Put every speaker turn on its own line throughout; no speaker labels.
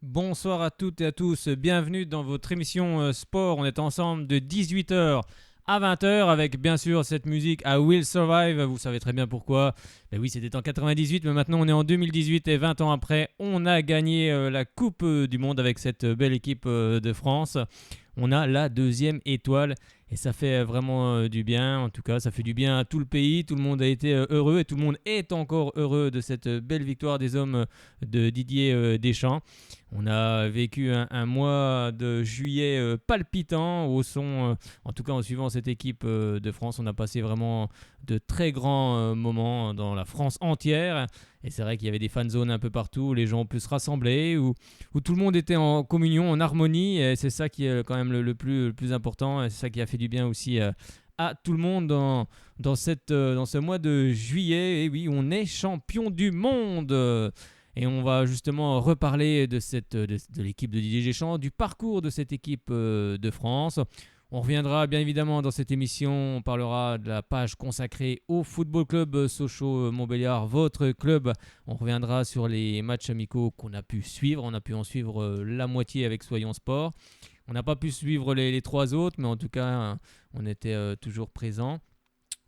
Bonsoir à toutes et à tous, bienvenue dans votre émission sport. On est ensemble de 18h à 20h avec bien sûr cette musique I Will Survive, vous savez très bien pourquoi. Ben oui, c'était en 98, mais maintenant on est en 2018 et 20 ans après, on a gagné la Coupe du Monde avec cette belle équipe de France. On a la deuxième étoile et ça fait vraiment du bien. En tout cas, ça fait du bien à tout le pays. Tout le monde a été heureux et tout le monde est encore heureux de cette belle victoire des hommes de Didier Deschamps. On a vécu un mois de juillet palpitant au son, en tout cas en suivant cette équipe de France. On a passé vraiment de très grands moments dans la France entière. Et c'est vrai qu'il y avait des fan zones un peu partout où les gens ont pu se rassembler, où tout le monde était en communion, en harmonie. Et c'est ça qui est quand même le plus important. Et c'est ça qui a fait du bien aussi à tout le monde dans ce mois de juillet. Et oui, on est champion du monde. Et on va justement reparler de l'équipe de Didier Deschamps, du parcours de cette équipe de France. On reviendra bien évidemment dans cette émission, on parlera de la page consacrée au Football Club Sochaux Montbéliard, votre club. On reviendra sur les matchs amicaux qu'on a pu suivre. On a pu en suivre la moitié avec Soyons Sport. On n'a pas pu suivre les trois autres, mais en tout cas, on était toujours présents.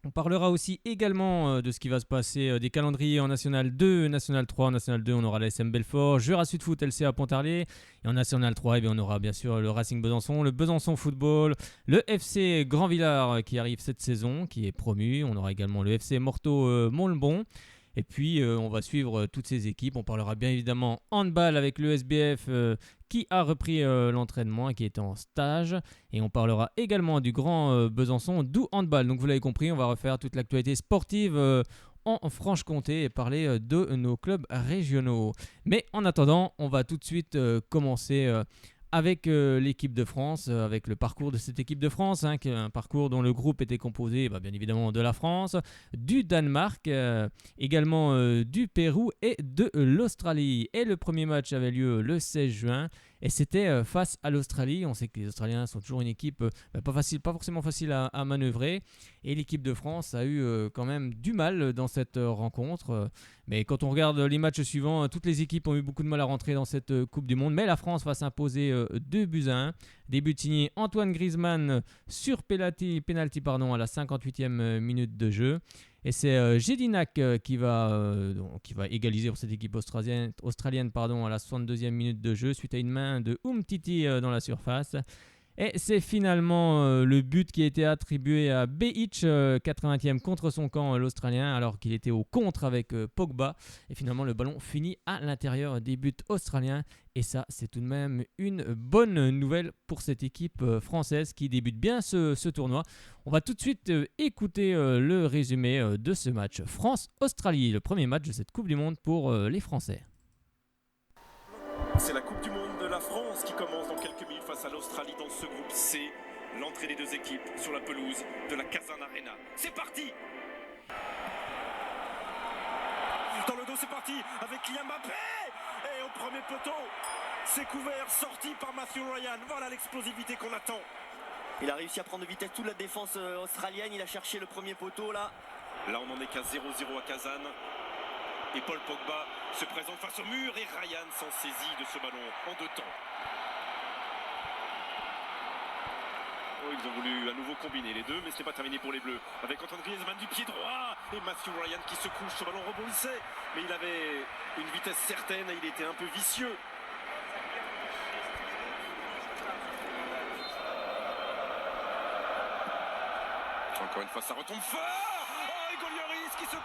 On parlera aussi également de ce qui va se passer des calendriers en National 2, National 3. En National 2, on aura l'ASM Belfort, Jura Sud Foot, LCA Pontarlier. Et en National 3, eh bien, on aura bien sûr le Racing Besançon, le Besançon Football, le FC Grand Villard qui arrive cette saison, qui est promu. On aura également le FC Morteau Montleban. Et puis, on va suivre toutes ces équipes. On parlera bien évidemment handball avec le SBF qui a repris l'entraînement et qui était en stage. Et on parlera également du grand Besançon, d'où handball. Donc, vous l'avez compris, on va refaire toute l'actualité sportive en Franche-Comté et parler de nos clubs régionaux. Mais en attendant, on va tout de suite commencer avec l'équipe de France, avec le parcours de cette équipe de France, un parcours dont le groupe était composé bien évidemment de la France, du Danemark, également du Pérou et de l'Australie. Et le premier match avait lieu le 16 juin. Et c'était face à l'Australie. On sait que les Australiens sont toujours une équipe pas forcément facile à manœuvrer. Et l'équipe de France a eu quand même du mal dans cette rencontre. Mais quand on regarde les matchs suivants, toutes les équipes ont eu beaucoup de mal à rentrer dans cette Coupe du Monde. Mais la France va s'imposer 2 buts à 1. Des buts signés Antoine Griezmann sur penalty à la 58e minute de jeu. Et c'est Jedinak qui va égaliser pour cette équipe australienne à la 62e minute de jeu suite à une main de Umtiti dans la surface. Et c'est finalement le but qui a été attribué à Behic, 80e contre son camp, l'Australien, alors qu'il était au contre avec Pogba. Et finalement, le ballon finit à l'intérieur des buts australiens. Et ça, c'est tout de même une bonne nouvelle pour cette équipe française qui débute bien ce tournoi. On va tout de suite écouter le résumé de ce match France-Australie, le premier match de cette Coupe du Monde pour les Français.
C'est la Coupe du Monde de la France qui commence dans quelques minutes face à l'Australie dans ce groupe C. L'entrée des deux équipes sur la pelouse de la Kazan Arena. C'est parti! Dans le dos, c'est parti avec Kylian Mbappé! Et au premier poteau, c'est couvert, sorti par Matthew Ryan. Voilà l'explosivité qu'on attend.
Il a réussi à prendre de vitesse toute la défense australienne. Il a cherché le premier poteau là.
Là, on n'en est qu'à 0-0 à Kazan. Et Paul Pogba se présente face au mur et Ryan s'en saisit de ce ballon en deux temps. Oh, ils ont voulu à nouveau combiner les deux, mais ce n'est pas terminé pour les Bleus. Avec Antoine Griezmann du pied droit et Matthew Ryan qui se couche, ce ballon rebondissait. Mais il avait une vitesse certaine et il était un peu vicieux. Encore une fois, ça retombe fort. Oh, et Golioris qui se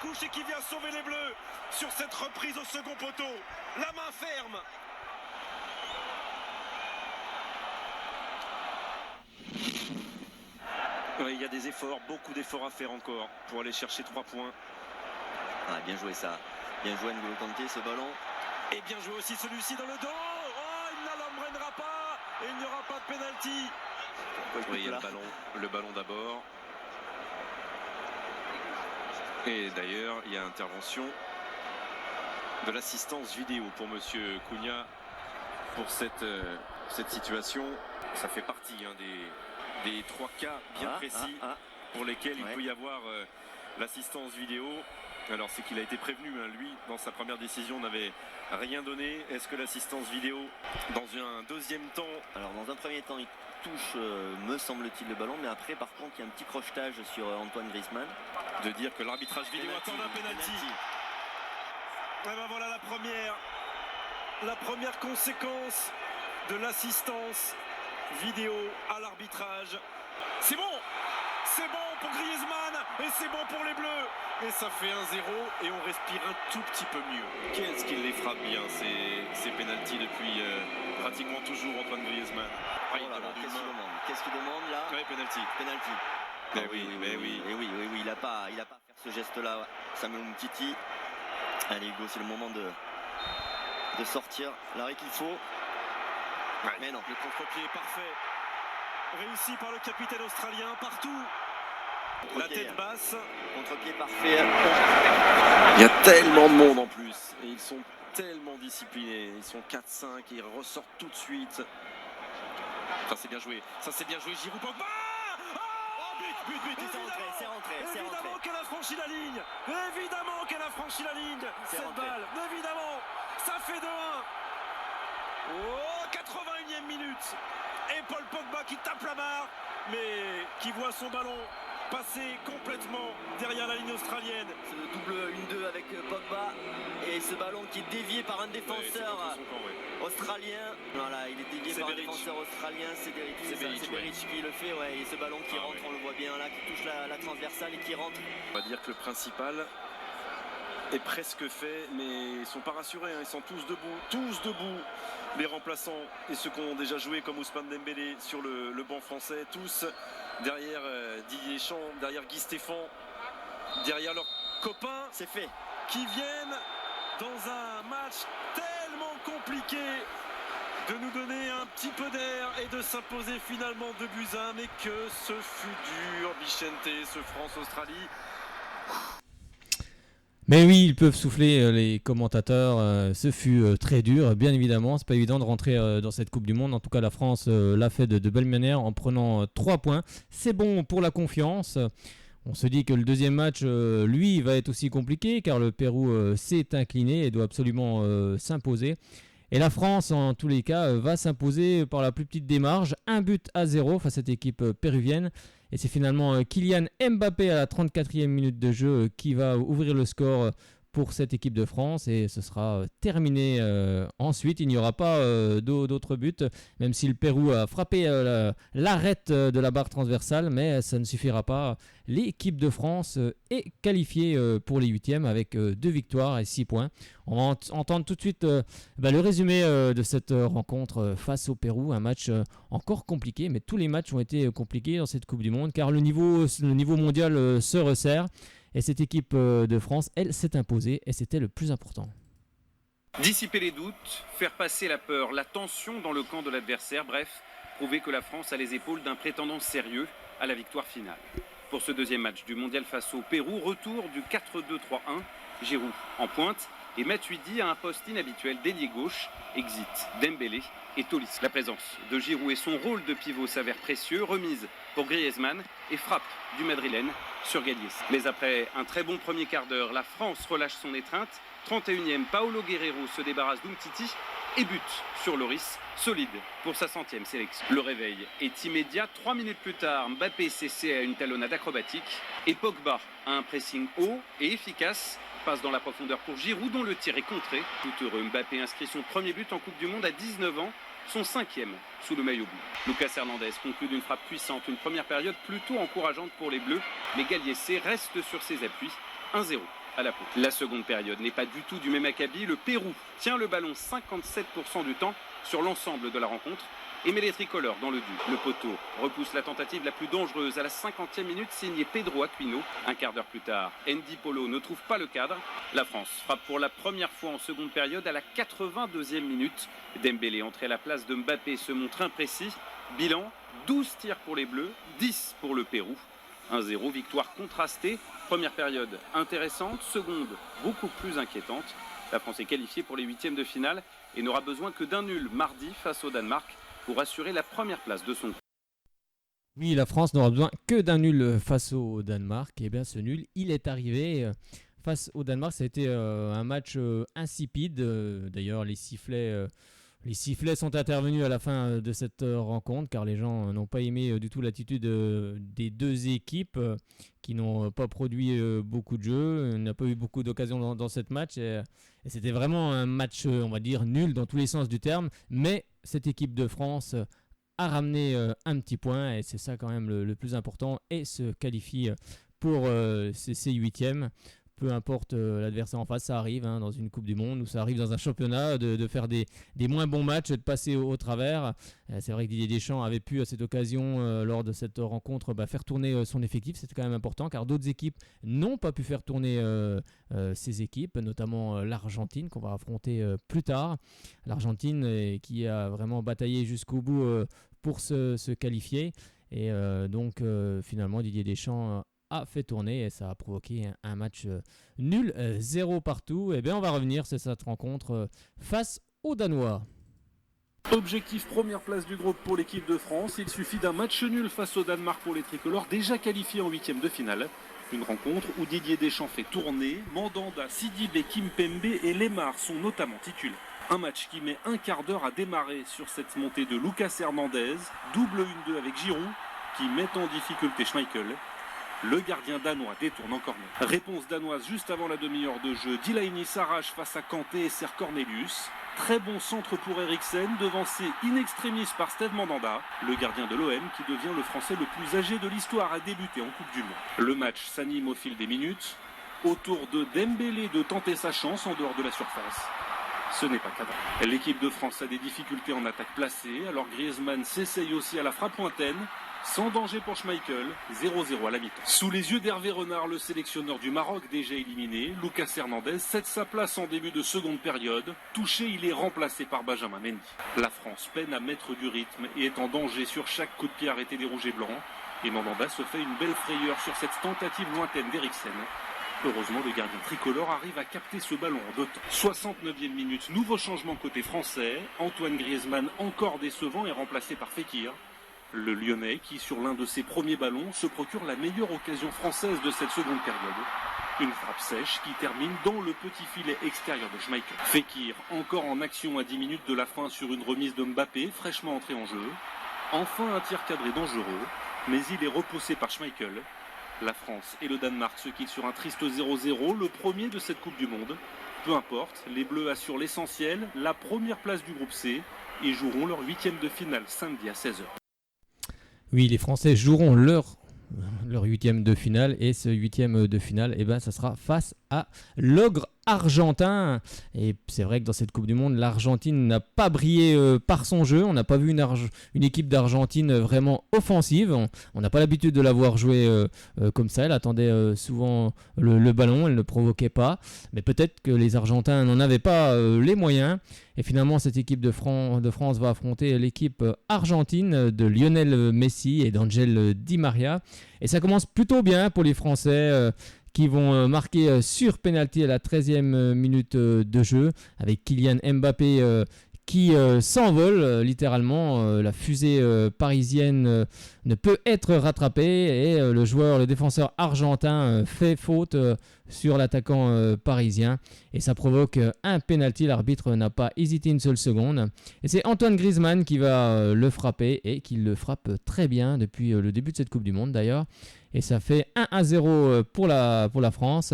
couche et qui vient sauver les Bleus sur cette reprise au second poteau. La main ferme. Ouais, il y a des efforts, beaucoup d'efforts à faire encore pour aller chercher 3 points.
Ah, bien joué ça. Bien joué N'Golo Kanté ce ballon.
Et bien joué aussi celui-ci dans le dos. Oh, il ne l'emmènera pas. Et il n'y aura pas de pénalty. Oui, il y a le ballon d'abord. Et d'ailleurs, il y a intervention de l'assistance vidéo pour Monsieur Cunha pour cette situation. Ça fait partie des 3 cas bien précis pour lesquels il peut y avoir l'assistance vidéo. Alors c'est qu'il a été prévenu, lui, dans sa première décision, n'avait rien donné. Est-ce que l'assistance vidéo, dans un deuxième temps...
Alors dans un premier temps, il touche, me semble-t-il, le ballon, mais après, par contre, il y a un petit crochetage sur Antoine Griezmann.
De dire que l'arbitrage vidéo attend un penalty.
Et ben voilà la première conséquence de l'assistance vidéo à l'arbitrage. C'est bon pour Griezmann et c'est bon pour les Bleus.
Et ça fait 1-0 et on respire un tout petit peu mieux. Qu'est-ce qu'il les frappe bien ces pénaltys depuis pratiquement toujours Antoine Griezmann.
Oh là là, qu'est-ce qu'il demande là?
Ouais, penalty.
Mais oui. Il a pas à faire ce geste-là, Samuel Umtiti. Allez Hugo, c'est le moment de sortir l'arrêt qu'il faut.
Ouais. Mais non.
Le contre-pied parfait, réussi par le capitaine australien partout. La tête basse.
Contre-pied parfait.
Il y a tellement de monde en plus. Et ils sont tellement disciplinés. Ils sont 4-5 et ils ressortent tout de suite. Ça c'est bien joué. Giroud Pogba.
But. Évidemment qu'elle a franchi la ligne. Cette balle. Évidemment. Ça fait 2-1. Oh, 81e minute. Et Paul Pogba qui tape la barre, mais qui voit son ballon passer complètement derrière la ligne australienne.
C'est le double 1-2 avec Pogba et ce ballon qui est dévié par un défenseur australien. Voilà, il est dévié par un défenseur australien. C'est Beric qui le fait. Ouais. Et ce ballon qui rentre, on le voit bien là, qui touche la transversale et qui rentre.
On va dire que le principal est presque fait, mais ils sont pas rassurés. Ils sont tous debout. Les remplaçants et ceux qui ont déjà joué comme Ousmane Dembélé sur le banc français, tous derrière Didier Deschamps, derrière Guy Stéphane, derrière leurs copains.
C'est fait.
Qui viennent dans un match tellement compliqué de nous donner un petit peu d'air et de s'imposer finalement 2-1, mais que ce fut dur, Vicente, ce France-Australie.
Mais oui, ils peuvent souffler les commentateurs. Ce fut très dur, bien évidemment. C'est pas évident de rentrer dans cette Coupe du Monde. En tout cas, la France l'a fait de belle manière en prenant 3 points. C'est bon pour la confiance. On se dit que le deuxième match, lui, va être aussi compliqué car le Pérou s'est incliné et doit absolument s'imposer. Et la France, en tous les cas, va s'imposer par la plus petite des marges. 1-0 face à cette équipe péruvienne. Et c'est finalement Kylian Mbappé à la 34e minute de jeu qui va ouvrir le score pour cette équipe de France. Et ce sera terminé ensuite. Il n'y aura pas d'autres buts, même si le Pérou a frappé l'arête de la barre transversale. Mais ça ne suffira pas. L'équipe de France est qualifiée pour les huitièmes avec 2 victoires et 6 points. On va entendre tout de suite le résumé de cette rencontre face au Pérou. Un match encore compliqué, mais tous les matchs ont été compliqués dans cette Coupe du Monde car le niveau mondial se resserre. Et cette équipe de France, elle, s'est imposée et c'était le plus important.
Dissiper les doutes, faire passer la peur, la tension dans le camp de l'adversaire, bref, prouver que la France a les épaules d'un prétendant sérieux à la victoire finale. Pour ce deuxième match du mondial face au Pérou, retour du 4-2-3-1, Giroud en pointe et Matuidi à un poste inhabituel d'ailier gauche, exit Dembélé et Tolisso. La présence de Giroud et son rôle de pivot s'avèrent précieux, remise pour Griezmann et frappe du Madrilène sur Galliès. Mais après un très bon premier quart d'heure, la France relâche son étreinte. 31e, Paolo Guerrero se débarrasse d'Umtiti et but sur Lloris, solide pour sa 100e sélection. Le réveil est immédiat. 3 minutes plus tard, Mbappé s'essaie à une talonnade acrobatique et Pogba a un pressing haut et efficace. Passe dans la profondeur pour Giroud dont le tir est contré. Tout heureux, Mbappé inscrit son premier but en Coupe du Monde à 19 ans, son 5e sous le maillot bleu. Lucas Hernandez conclut d'une frappe puissante, une première période plutôt encourageante pour les Bleus, mais Galliessé reste sur ses appuis, 1-0 à la pause. La seconde période n'est pas du tout du même acabit. Le Pérou tient le ballon 57% du temps sur l'ensemble de la rencontre et met les tricolores dans le dur. Le poteau repousse la tentative la plus dangereuse à la 50e minute, signée Pedro Aquino. Un quart d'heure plus tard, Andy Polo ne trouve pas le cadre. La France frappe pour la première fois en seconde période à la 82e minute. Dembélé, entré à la place de Mbappé, se montre imprécis. Bilan, 12 tirs pour les Bleus, 10 pour le Pérou. 1-0, victoire contrastée. Première période intéressante, seconde beaucoup plus inquiétante. La France est qualifiée pour les huitièmes de finale et n'aura besoin que d'un nul mardi face au Danemark pour assurer la première place de son groupe.
Oui, la France n'aura besoin que d'un nul face au Danemark. Et bien ce nul, il est arrivé face au Danemark. Ça a été un match insipide. D'ailleurs, les sifflets sont intervenus à la fin de cette rencontre car les gens n'ont pas aimé du tout l'attitude des deux équipes qui n'ont pas produit beaucoup de jeux. Il n'y a pas eu beaucoup d'occasions dans cette match et c'était vraiment un match, on va dire, nul dans tous les sens du terme. Mais cette équipe de France a ramené un petit point et c'est ça quand même le plus important et se qualifie pour ces huitièmes. Peu importe l'adversaire en face, ça arrive dans une Coupe du Monde ou ça arrive dans un championnat de faire des moins bons matchs, de passer au travers. C'est vrai que Didier Deschamps avait pu à cette occasion, lors de cette rencontre, faire tourner son effectif. C'était quand même important car d'autres équipes n'ont pas pu faire tourner ces équipes, notamment l'Argentine qu'on va affronter plus tard. L'Argentine qui a vraiment bataillé jusqu'au bout pour se qualifier. Et donc finalement Didier Deschamps a fait tourner et ça a provoqué un match nul, 0 partout. Et bien on va revenir sur cette rencontre face aux Danois.
Objectif première place du groupe pour l'équipe de France. Il suffit d'un match nul face au Danemark pour les tricolores, déjà qualifiés en huitième de finale. Une rencontre où Didier Deschamps fait tourner. Mandanda, Sidibé, Kimpembe et Lemar sont notamment titulaires. Un match qui met un quart d'heure à démarrer sur cette montée de Lucas Hernandez. Double 1-2 avec Giroud qui met en difficulté Schmeichel. Le gardien danois détourne en corner. Réponse danoise juste avant la demi-heure de jeu. Delaney s'arrache face à Kanté et sert Cornelius. Très bon centre pour Eriksen, devancé in extremis par Steve Mandanda. Le gardien de l'OM qui devient le Français le plus âgé de l'histoire à débuter en Coupe du Monde. Le match s'anime au fil des minutes. Autour de Dembélé de tenter sa chance en dehors de la surface. Ce n'est pas cadré. L'équipe de France a des difficultés en attaque placée. Alors Griezmann s'essaye aussi à la frappe lointaine. Sans danger pour Schmeichel, 0-0 à la mi-temps. Sous les yeux d'Hervé Renard, le sélectionneur du Maroc déjà éliminé, Lucas Hernandez cède sa place en début de seconde période. Touché, il est remplacé par Benjamin Mendy. La France peine à mettre du rythme et est en danger sur chaque coup de pied arrêté des Rouges et Blancs. Et Mandanda se fait une belle frayeur sur cette tentative lointaine d'Eriksen. Heureusement, le gardien tricolore arrive à capter ce ballon en 2 temps. 69e minute, nouveau changement côté français. Antoine Griezmann, encore décevant, est remplacé par Fekir. Le Lyonnais qui, sur l'un de ses premiers ballons, se procure la meilleure occasion française de cette seconde période. Une frappe sèche qui termine dans le petit filet extérieur de Schmeichel. Fekir, encore en action à 10 minutes de la fin sur une remise de Mbappé, fraîchement entré en jeu. Enfin un tir cadré dangereux, mais il est repoussé par Schmeichel. La France et le Danemark se quittent sur un triste 0-0, le premier de cette Coupe du Monde. Peu importe, les Bleus assurent l'essentiel, la première place du groupe C, et joueront leur huitième de finale samedi à 16h.
Oui, les Français joueront leur huitième de finale et ce huitième de finale, ça sera face à l'ogre argentin. Et c'est vrai que dans cette Coupe du Monde, l'Argentine n'a pas brillé par son jeu. On n'a pas vu une équipe d'Argentine vraiment offensive. On n'a pas l'habitude de la voir jouer comme ça. Elle attendait souvent le ballon, elle ne provoquait pas. Mais peut-être que les Argentins n'en avaient pas les moyens. Et finalement, cette équipe de France va affronter l'équipe argentine de Lionel Messi et d'Angel Di Maria. Et ça commence plutôt bien pour les Français qui vont marquer sur penalty à la 13e minute de jeu avec Kylian Mbappé qui s'envole littéralement. La fusée parisienne ne peut être rattrapée et le défenseur argentin fait faute sur l'attaquant parisien et ça provoque un penalty. L'arbitre n'a pas hésité une seule seconde et c'est Antoine Griezmann qui va le frapper et qui le frappe très bien depuis le début de cette Coupe du Monde d'ailleurs. Et ça fait 1-0 pour la France.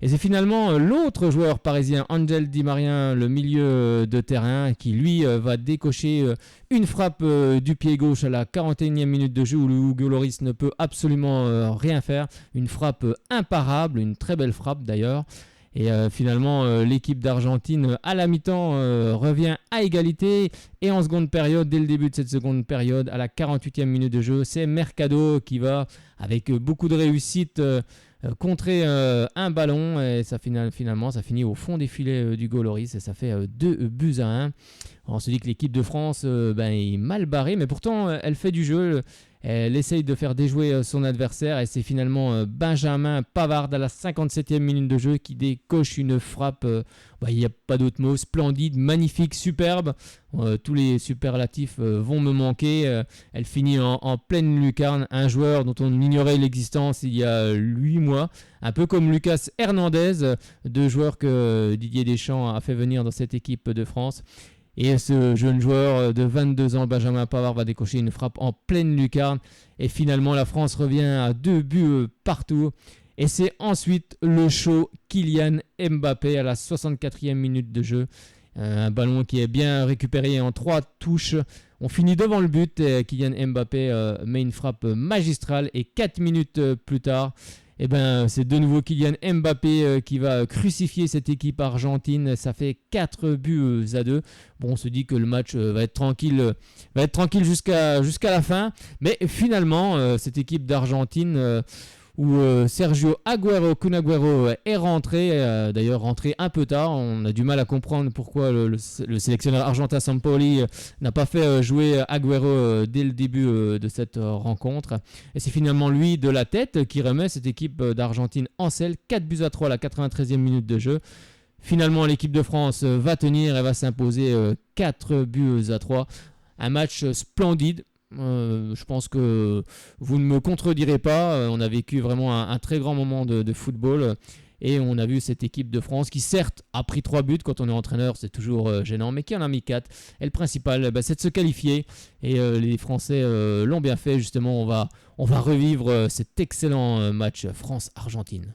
Et c'est finalement l'autre joueur parisien, Angel Di Maria, le milieu de terrain, qui lui va décocher une frappe du pied gauche à la 41e minute de jeu où le Hugo Lloris ne peut absolument rien faire. Une frappe imparable, une très belle frappe d'ailleurs. Et finalement, l'équipe d'Argentine à la mi-temps revient à égalité. Et en seconde période, dès le début de cette seconde période, à la 48e minute de jeu, c'est Mercado qui va, avec beaucoup de réussite, contrer un ballon. Et ça, finalement, ça finit au fond des filets d'Hugo Lloris et ça fait 2-1. On se dit que l'équipe de France est mal barrée, mais pourtant elle fait du jeu. Elle essaye de faire déjouer son adversaire et c'est finalement Benjamin Pavard à la 57e minute de jeu qui décoche une frappe. Il n'y a pas d'autre mot, splendide, magnifique, superbe. Tous les superlatifs vont me manquer. Elle finit en pleine lucarne. Un joueur dont on ignorait l'existence il y a 8 mois. Un peu comme Lucas Hernandez, deux joueurs que Didier Deschamps a fait venir dans cette équipe de France. Et ce jeune joueur de 22 ans, Benjamin Pavard, va décocher une frappe en pleine lucarne. Et finalement, la France revient à 2 buts partout. Et c'est ensuite le show Kylian Mbappé à la 64e minute de jeu. Un ballon qui est bien récupéré en 3 touches. On finit devant le but. Et Kylian Mbappé met une frappe magistrale. Et 4 minutes plus tard, c'est de nouveau Kylian Mbappé qui va crucifier cette équipe argentine. Ça fait 4 buts à 2. Bon, on se dit que le match va être tranquille jusqu'à la fin. Mais finalement, cette équipe d'Argentine où Sergio Kun Agüero est rentré, d'ailleurs rentré un peu tard. On a du mal à comprendre pourquoi le sélectionneur argentin Sampaoli n'a pas fait jouer Agüero dès le début de cette rencontre. Et c'est finalement lui de la tête qui remet cette équipe d'Argentine en selle. 4 buts à 3 à la 93e minute de jeu. Finalement, l'équipe de France va tenir et va s'imposer 4 buts à 3. Un match splendide. Je pense que vous ne me contredirez pas. On a vécu vraiment un très grand moment de football et on a vu cette équipe de France qui certes a pris 3 buts. Quand on est entraîneur, c'est toujours gênant, mais qui en a mis 4. Et le principal, c'est de se qualifier et les Français l'ont bien fait. Justement, on va revivre cet excellent match France-Argentine.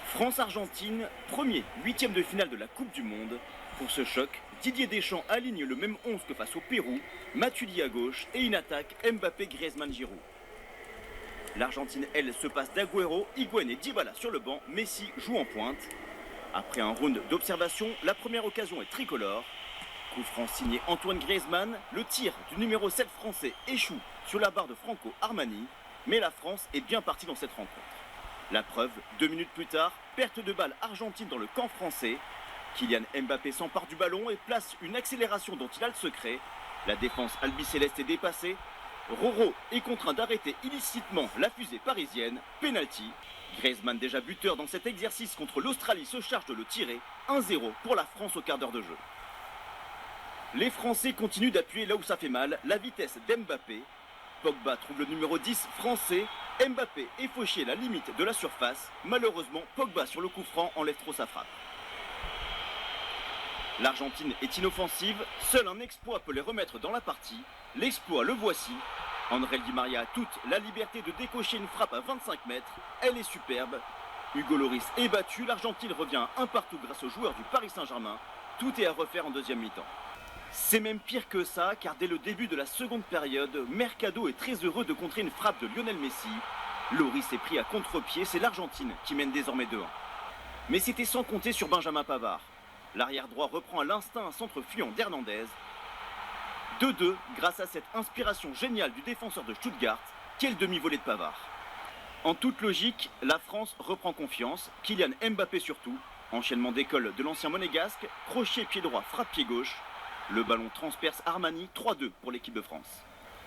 France-Argentine, premier 8e de finale de la Coupe du Monde. Pour ce choc, Didier Deschamps aligne le même 11 que face au Pérou, Matuidi à gauche et une attaque Mbappé, Griezmann, Giroud. L'Argentine, elle, se passe d'Agüero, Higuaín et Dybala sur le banc, Messi joue en pointe. Après un round d'observation, la première occasion est tricolore. Coup franc signé Antoine Griezmann, le tir du numéro 7 français échoue sur la barre de Franco Armani, mais la France est bien partie dans cette rencontre. La preuve, 2 minutes plus tard, perte de balle argentine dans le camp français. Kylian Mbappé s'empare du ballon et place une accélération dont il a le secret. La défense albicéleste est dépassée. Roro est contraint d'arrêter illicitement la fusée parisienne. Penalty. Griezmann, déjà buteur dans cet exercice contre l'Australie, se charge de le tirer. 1-0 pour la France au quart d'heure de jeu. Les Français continuent d'appuyer là où ça fait mal, la vitesse d'Mbappé. Pogba trouve le numéro 10 français. Mbappé est fauché à la limite de la surface. Malheureusement, Pogba sur le coup franc enlève trop sa frappe. L'Argentine est inoffensive, seul un exploit peut les remettre dans la partie. L'exploit, le voici. André Di Maria a toute la liberté de décocher une frappe à 25 mètres. Elle est superbe. Hugo Lloris est battu, l'Argentine revient à 1 partout grâce aux joueurs du Paris Saint-Germain. Tout est à refaire en deuxième mi-temps. C'est même pire que ça, car dès le début de la seconde période, Mercado est très heureux de contrer une frappe de Lionel Messi. Lloris est pris à contre-pied, c'est l'Argentine qui mène désormais 2-1. Mais c'était sans compter sur Benjamin Pavard. L'arrière droit reprend à l'instinct un centre fuyant d'Hernandez. 2-2 grâce à cette inspiration géniale du défenseur de Stuttgart, qui est le demi-volée de Pavard. En toute logique, la France reprend confiance, Kylian Mbappé surtout. Enchaînement d'école de l'ancien monégasque, crochet pied droit, frappe pied gauche. Le ballon transperce Armani, 3-2 pour l'équipe de France.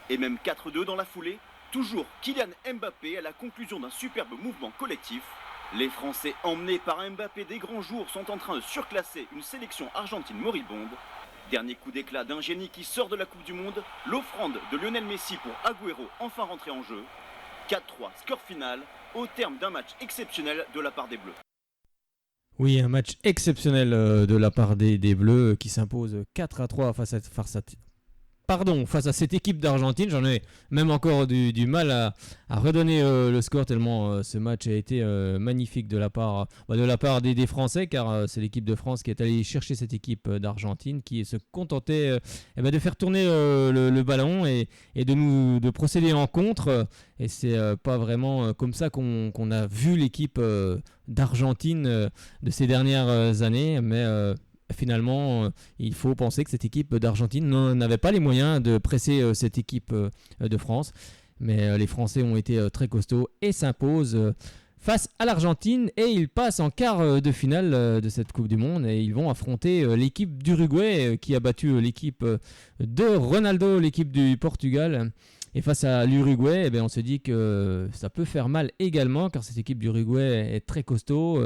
Et même 4-2 dans la foulée, toujours Kylian Mbappé à la conclusion d'un superbe mouvement collectif. Les Français, emmenés par Mbappé des grands jours, sont en train de surclasser une sélection argentine moribonde. Dernier coup d'éclat d'un génie qui sort de la Coupe du Monde, l'offrande de Lionel Messi pour Agüero enfin rentré en jeu. 4-3, score final, au terme d'un match exceptionnel de la part des Bleus.
Oui, un match exceptionnel de la part des Bleus qui s'impose 4-3 face à cette équipe d'Argentine. J'en ai même encore du mal à redonner le score tellement ce match a été magnifique de la part des Français, car c'est l'équipe de France qui est allée chercher cette équipe d'Argentine qui se contentait de faire tourner le ballon et de procéder en contre. Et c'est pas vraiment comme ça qu'on a vu l'équipe d'Argentine de ces dernières années, mais finalement, il faut penser que cette équipe d'Argentine n'avait pas les moyens de presser cette équipe de France. Mais les Français ont été très costauds et s'imposent face à l'Argentine et ils passent en quart de finale de cette Coupe du Monde et ils vont affronter l'équipe d'Uruguay qui a battu l'équipe de Ronaldo, l'équipe du Portugal. Et face à l'Uruguay, on se dit que ça peut faire mal également car cette équipe d'Uruguay est très costaud.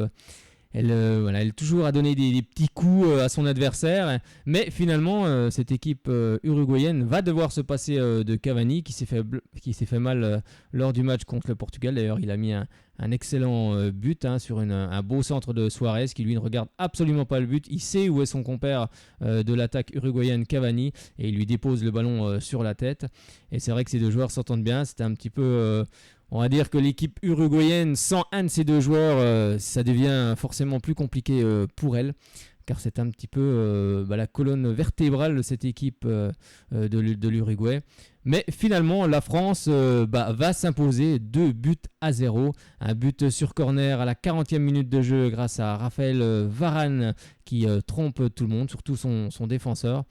Elle toujours à donner des petits coups à son adversaire, mais finalement cette équipe uruguayenne va devoir se passer de Cavani qui s'est fait mal lors du match contre le Portugal. D'ailleurs, il a mis un excellent but sur un beau centre de Suarez qui lui ne regarde absolument pas le but. Il sait où est son compère de l'attaque uruguayenne, Cavani, et il lui dépose le ballon sur la tête. Et c'est vrai que ces deux joueurs s'entendent bien. C'était un petit peu... on va dire que l'équipe uruguayenne, sans un de ces deux joueurs, ça devient forcément plus compliqué pour elle, car c'est un petit peu la colonne vertébrale de cette équipe de l'Uruguay. Mais finalement, la France va s'imposer 2-0. Un but sur corner à la 40e minute de jeu grâce à Raphaël Varane qui trompe tout le monde, surtout son défenseur.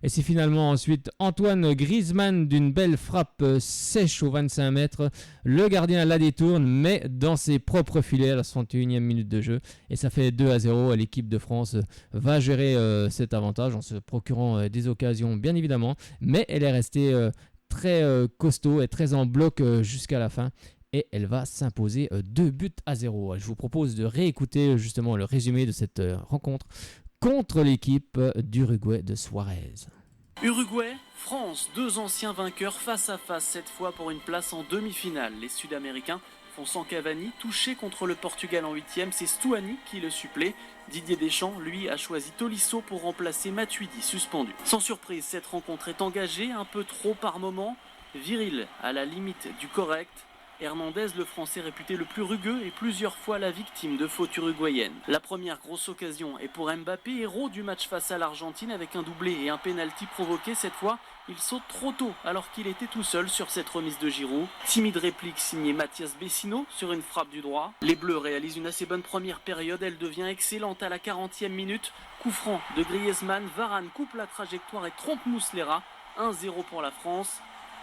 Et c'est finalement ensuite Antoine Griezmann d'une belle frappe sèche aux 25 mètres. Le gardien la détourne, mais dans ses propres filets à la 61e minute de jeu. Et ça fait 2-0. L'équipe de France va gérer cet avantage en se procurant des occasions, bien évidemment. Mais elle est restée très costaud et très en bloc jusqu'à la fin. Et elle va s'imposer 2-0. Je vous propose de réécouter justement le résumé de cette rencontre contre l'équipe d'Uruguay de Suarez.
Uruguay, France, deux anciens vainqueurs face à face cette fois pour une place en demi-finale. Les Sud-Américains font sans Cavani, touché contre le Portugal en 8e, c'est Stuani qui le supplée. Didier Deschamps, lui, a choisi Tolisso pour remplacer Matuidi, suspendu. Sans surprise, cette rencontre est engagée, un peu trop par moment. Viril à la limite du correct. Hernandez, le Français réputé le plus rugueux, est plusieurs fois la victime de fautes uruguayennes. La première grosse occasion est pour Mbappé, héros du match face à l'Argentine avec un doublé et un pénalty provoqué. Cette fois, il saute trop tôt alors qu'il était tout seul sur cette remise de Giroud. Timide réplique signée Mathias Vecino sur une frappe du droit. Les Bleus réalisent une assez bonne première période, elle devient excellente à la 40e minute. Coup franc de Griezmann, Varane coupe la trajectoire et trompe Muslera. 1-0 pour la France.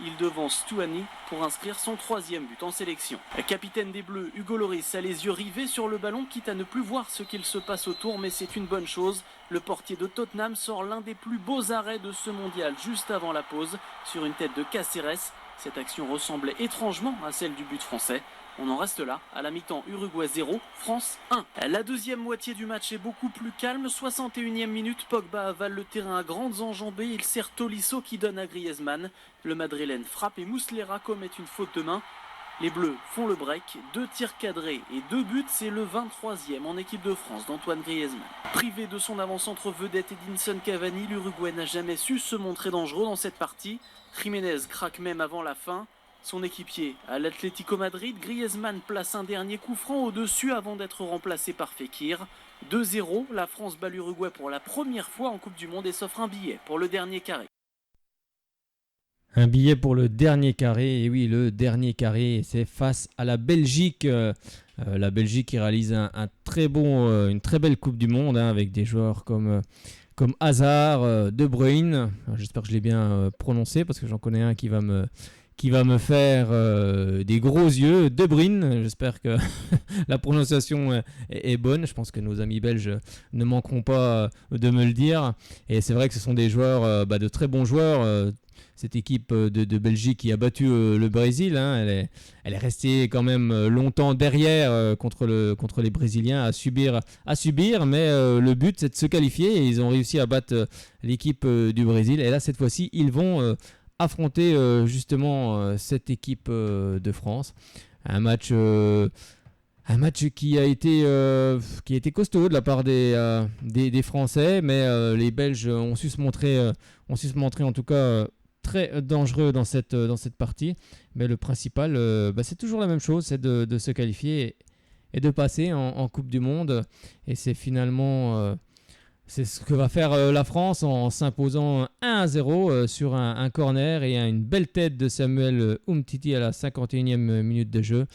Il devance Stuani pour inscrire son 3e but en sélection. Le capitaine des Bleus, Hugo Lloris, a les yeux rivés sur le ballon, quitte à ne plus voir ce qu'il se passe autour, mais c'est une bonne chose. Le portier de Tottenham sort l'un des plus beaux arrêts de ce mondial juste avant la pause, sur une tête de Cáceres. Cette action ressemblait étrangement à celle du but français. On en reste là, à la mi-temps Uruguay 0, France 1. La deuxième moitié du match est beaucoup plus calme. 61e minute, Pogba avale le terrain à grandes enjambées. Il sert Tolisso qui donne à Griezmann. Le Madrilène frappe et Muslera commet une faute de main. Les Bleus font le break, 2 tirs cadrés et 2 buts, c'est le 23e en équipe de France d'Antoine Griezmann. Privé de son avant-centre vedette Edinson Cavani, l'Uruguay n'a jamais su se montrer dangereux dans cette partie. Jiménez craque même avant la fin. Son équipier à l'Atlético Madrid, Griezmann place un dernier coup franc au-dessus avant d'être remplacé par Fekir. 2-0, la France bat l'Uruguay pour la première fois en Coupe du Monde et s'offre un billet pour le dernier carré.
Un billet pour le dernier carré, et oui, le dernier carré, c'est face à la Belgique. La Belgique qui réalise une très belle Coupe du Monde avec des joueurs comme Hazard, De Bruyne. J'espère que je l'ai bien prononcé parce que j'en connais un qui va me faire des gros yeux. De Bruyne, j'espère que la prononciation est bonne. Je pense que nos amis belges ne manqueront pas de me le dire. Et c'est vrai que ce sont des joueurs, de très bons joueurs. Cette équipe de Belgique qui a battu le Brésil, elle est restée quand même longtemps derrière contre les Brésiliens à subir, mais le but c'est de se qualifier et ils ont réussi à battre l'équipe du Brésil. Et là cette fois-ci ils vont affronter justement cette équipe de France. Un match qui a été costaud de la part des Français, mais les Belges ont su se montrer en tout cas très dangereux dans cette partie. Mais le principal, c'est toujours la même chose, c'est de se qualifier et de passer en Coupe du Monde. Et c'est finalement c'est ce que va faire la France en s'imposant 1-0 sur un corner et une belle tête de Samuel Umtiti à la 51e minute de jeu.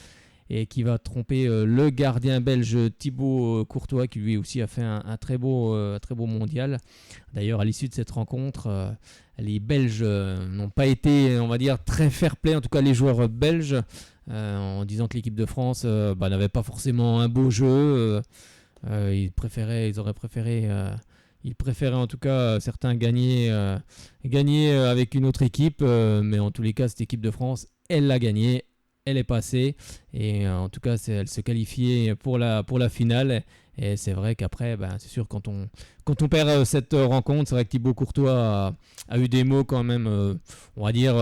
Et qui va tromper le gardien belge Thibaut Courtois, qui lui aussi a fait un très beau mondial. D'ailleurs, à l'issue de cette rencontre, les Belges n'ont pas été, on va dire, très fair-play, en tout cas les joueurs belges. en disant que l'équipe de France n'avait pas forcément un beau jeu. Ils préféraient en tout cas certains gagner avec une autre équipe, mais en tous les cas cette équipe de France, elle l'a gagné, elle est passée et en tout cas elle se qualifiait pour la finale. Et c'est vrai qu'après, c'est sûr, quand on perd cette rencontre, c'est vrai que Thibaut Courtois a eu des mots quand même, on va dire,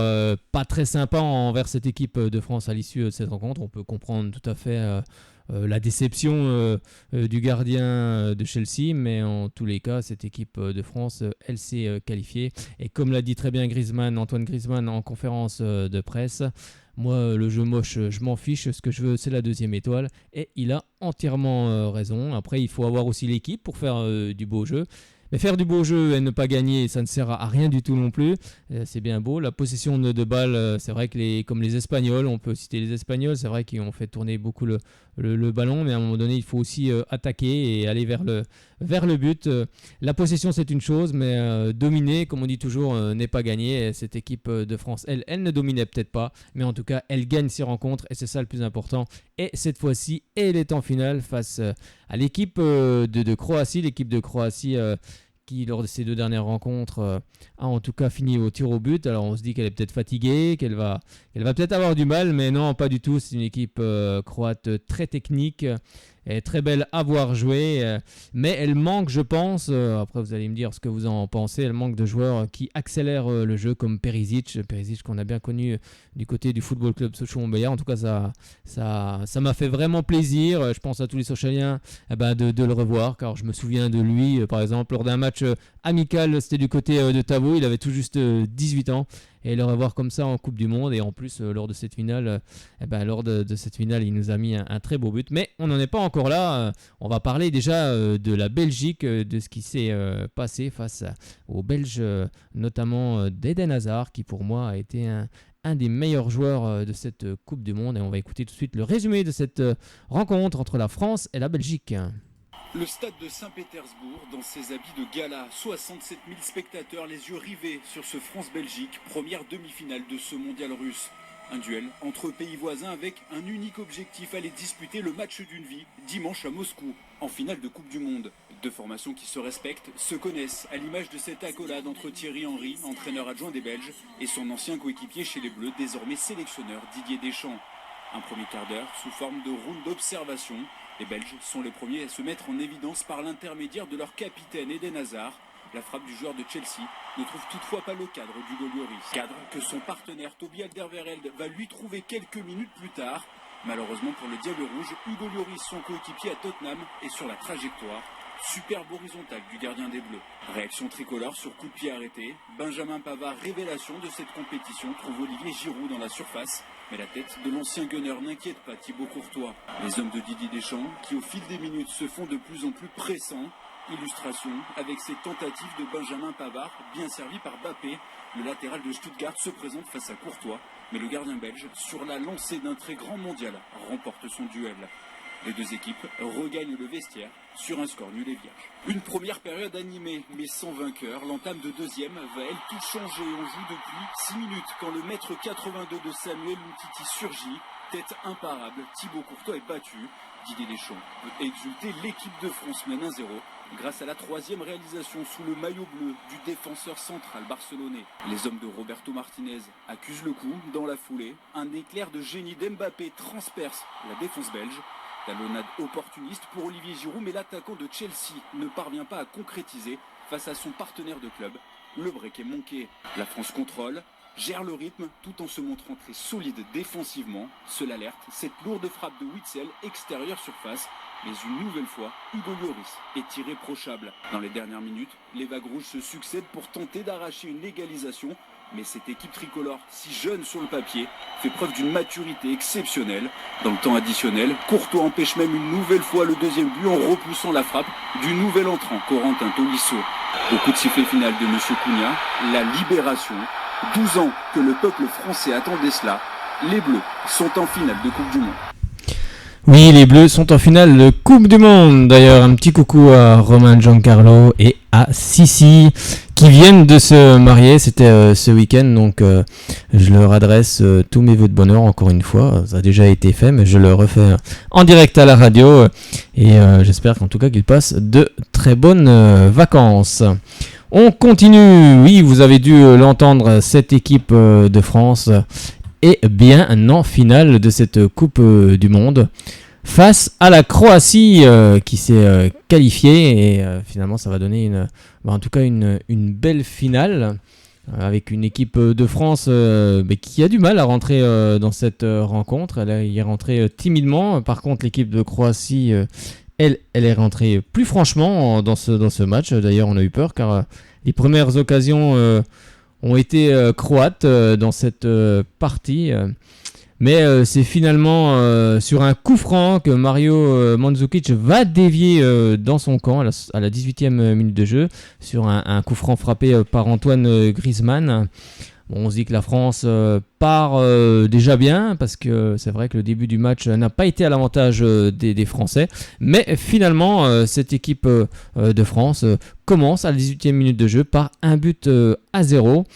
pas très sympas envers cette équipe de France à l'issue de cette rencontre. On peut comprendre tout à fait la déception du gardien de Chelsea, mais en tous les cas, cette équipe de France, elle s'est qualifiée. Et comme l'a dit très bien Antoine Griezmann en conférence de presse, moi, le jeu moche, je m'en fiche. Ce que je veux, c'est la 2e étoile. Et il a entièrement raison. Après, il faut avoir aussi l'équipe pour faire du beau jeu. Mais faire du beau jeu et ne pas gagner, ça ne sert à rien du tout non plus. C'est bien beau. La possession de balles, c'est vrai que comme les Espagnols, on peut citer les Espagnols, c'est vrai qu'ils ont fait tourner beaucoup le ballon. Mais à un moment donné, il faut aussi attaquer et aller vers le but. La possession, c'est une chose, mais dominer, comme on dit toujours, n'est pas gagner. Et cette équipe de France, elle ne dominait peut-être pas, mais en tout cas, elle gagne ses rencontres et c'est ça le plus important. Et cette fois-ci, elle est en finale face à l'équipe de Croatie. L'équipe de Croatie qui, lors de ces 2 dernières rencontres, a en tout cas fini au tir au but. Alors on se dit qu'elle est peut-être fatiguée, qu'elle va peut-être avoir du mal, mais non, pas du tout. C'est une équipe croate très technique. Elle est très belle à voir jouer, mais elle manque, je pense, après vous allez me dire ce que vous en pensez, elle manque de joueurs qui accélèrent le jeu comme Perisic qu'on a bien connu du côté du Football Club Sochaux-Montbéliard. En tout cas, ça m'a fait vraiment plaisir, je pense à tous les Sochaliens, de le revoir, car je me souviens de lui, par exemple, lors d'un match amical, c'était du côté de Tavo, il avait tout juste 18 ans. Et le revoir comme ça en Coupe du Monde, et en plus lors de cette finale, il nous a mis un très beau but. Mais on n'en est pas encore là. On va parler déjà de la Belgique, de ce qui s'est passé face aux Belges, notamment d'Eden Hazard, qui pour moi a été un des meilleurs joueurs de cette Coupe du Monde. Et on va écouter tout de suite le résumé de cette rencontre entre la France et la Belgique.
Le stade de Saint-Pétersbourg, dans ses habits de gala, 67 000 spectateurs, les yeux rivés sur ce France-Belgique, première demi-finale de ce mondial russe. Un duel entre pays voisins avec un unique objectif, aller disputer le match d'une vie, dimanche à Moscou, en finale de Coupe du Monde. 2 formations qui se respectent, se connaissent, à l'image de cette accolade entre Thierry Henry, entraîneur adjoint des Belges, et son ancien coéquipier chez les Bleus, désormais sélectionneur Didier Deschamps. Un premier quart d'heure sous forme de round d'observation. Les Belges sont les premiers à se mettre en évidence par l'intermédiaire de leur capitaine Eden Hazard. La frappe du joueur de Chelsea ne trouve toutefois pas le cadre d'Hugo Lloris. Cadre que son partenaire Toby Alderweireld va lui trouver quelques minutes plus tard. Malheureusement pour le Diable Rouge, Hugo Lloris, son coéquipier à Tottenham, est sur la trajectoire. Superbe horizontale du gardien des Bleus. Réaction tricolore sur coup de pied arrêté. Benjamin Pavard, révélation de cette compétition, trouve Olivier Giroud dans la surface. Mais la tête de l'ancien gunner n'inquiète pas Thibaut Courtois. Les hommes de Didier Deschamps, qui au fil des minutes se font de plus en plus pressants. Illustration avec cette tentative de Benjamin Pavard, bien servi par Bappé. Le latéral de Stuttgart se présente face à Courtois. Mais le gardien belge, sur la lancée d'un très grand mondial, remporte son duel. Les 2 équipes regagnent le vestiaire sur un score nul et vierge. Une première période animée, mais sans vainqueur. L'entame de 2e va elle tout changer. On joue depuis 6 minutes quand le mètre 82 de Samuel Umtiti surgit. Tête imparable, Thibaut Courtois est battu. Didier Deschamps veut exulter, l'équipe de France mène 1-0 grâce à la 3e réalisation sous le maillot bleu du défenseur central barcelonais. Les hommes de Roberto Martinez accusent le coup dans la foulée. Un éclair de génie d'Mbappé transperce la défense belge. Talonnade opportuniste pour Olivier Giroud, mais l'attaquant de Chelsea ne parvient pas à concrétiser face à son partenaire de club. Le break est manqué. La France contrôle, gère le rythme tout en se montrant très solide défensivement. Seule alerte, cette lourde frappe de Witsel extérieure surface. Mais une nouvelle fois, Hugo Lloris est irréprochable. Dans les dernières minutes, les vagues rouges se succèdent pour tenter d'arracher une égalisation. Mais cette équipe tricolore, si jeune sur le papier, fait preuve d'une maturité exceptionnelle. Dans le temps additionnel, Courtois empêche même une nouvelle fois le 2e but en repoussant la frappe du nouvel entrant, Corentin Tolisso. Au coup de sifflet final de M. Cunha, la libération. 12 ans que le peuple français attendait cela. Les Bleus sont en finale de Coupe du Monde.
Oui, les Bleus sont en finale de Coupe du Monde. D'ailleurs, un petit coucou à Romain Giancarlo et à Sissi qui viennent de se marier. C'était ce week-end, donc je leur adresse tous mes vœux de bonheur encore une fois. Ça a déjà été fait, mais je le refais en direct à la radio. Et j'espère qu'en tout cas qu'ils passent de très bonnes vacances. On continue. Oui, vous avez dû l'entendre, cette équipe de France est bien en finale de cette Coupe du Monde face à la Croatie qui s'est qualifiée et finalement ça va donner une belle finale avec une équipe de France qui a du mal à rentrer dans cette rencontre. Elle y est rentrée timidement. Par contre, l'équipe de Croatie elle est rentrée plus franchement dans ce match. D'ailleurs, on a eu peur car les premières occasions ont été croates dans cette partie. Mais c'est finalement sur un coup franc que Mario Mandzukic va dévier dans son camp à la 18e minute de jeu, sur un coup franc frappé par Antoine Griezmann. Bon, on se dit que la France part déjà bien, parce que c'est vrai que le début du match n'a pas été à l'avantage des Français. Mais finalement, cette équipe de France commence à la 18e minute de jeu par un but à 0.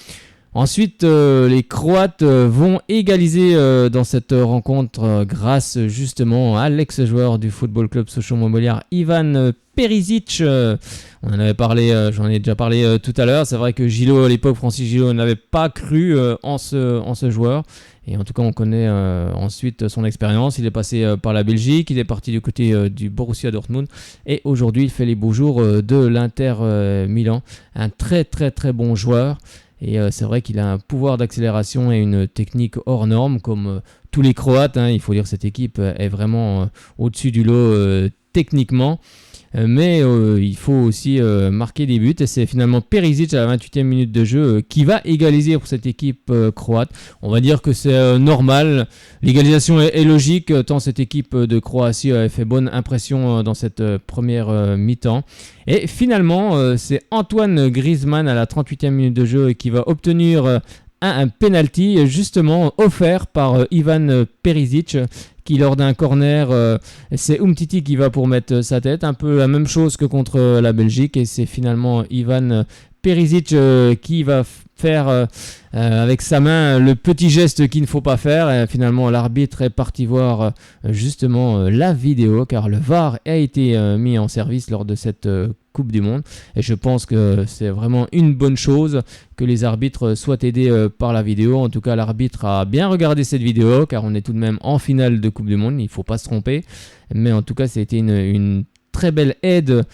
Ensuite, les Croates vont égaliser dans cette rencontre grâce justement à l'ex-joueur du Football Club Sochaux-Montbéliard, Ivan Perisic. On en avait parlé, j'en ai déjà parlé tout à l'heure. C'est vrai que Gillot, à l'époque, Francis Gillot n'avait pas cru en ce joueur. Et en tout cas, on connaît ensuite son expérience. Il est passé par la Belgique, il est parti du côté du Borussia Dortmund. Et aujourd'hui, il fait les beaux jours de l'Inter Milan. Un très très très bon joueur. Et c'est vrai qu'il a un pouvoir d'accélération et une technique hors norme, comme tous les Croates. Il faut dire que cette équipe est vraiment au-dessus du lot techniquement. Mais il faut aussi marquer des buts. Et c'est finalement Perisic à la 28e minute de jeu qui va égaliser pour cette équipe croate. On va dire que c'est normal. L'égalisation est logique, tant cette équipe de Croatie avait fait bonne impression dans cette première mi-temps. Et finalement, c'est Antoine Griezmann à la 38e minute de jeu qui va obtenir un penalty justement offert par Ivan Perisic, qui lors d'un corner, c'est Umtiti qui va pour mettre sa tête, un peu la même chose que contre la Belgique, et c'est finalement Ivan Perisic qui va faire avec sa main le petit geste qu'il ne faut pas faire. Et finalement, l'arbitre est parti voir justement la vidéo, car le VAR a été mis en service lors de cette Coupe du Monde. Et je pense que c'est vraiment une bonne chose que les arbitres soient aidés par la vidéo. En tout cas, l'arbitre a bien regardé cette vidéo, car on est tout de même en finale de Coupe du Monde, il ne faut pas se tromper. Mais en tout cas, ça a été une très belle aide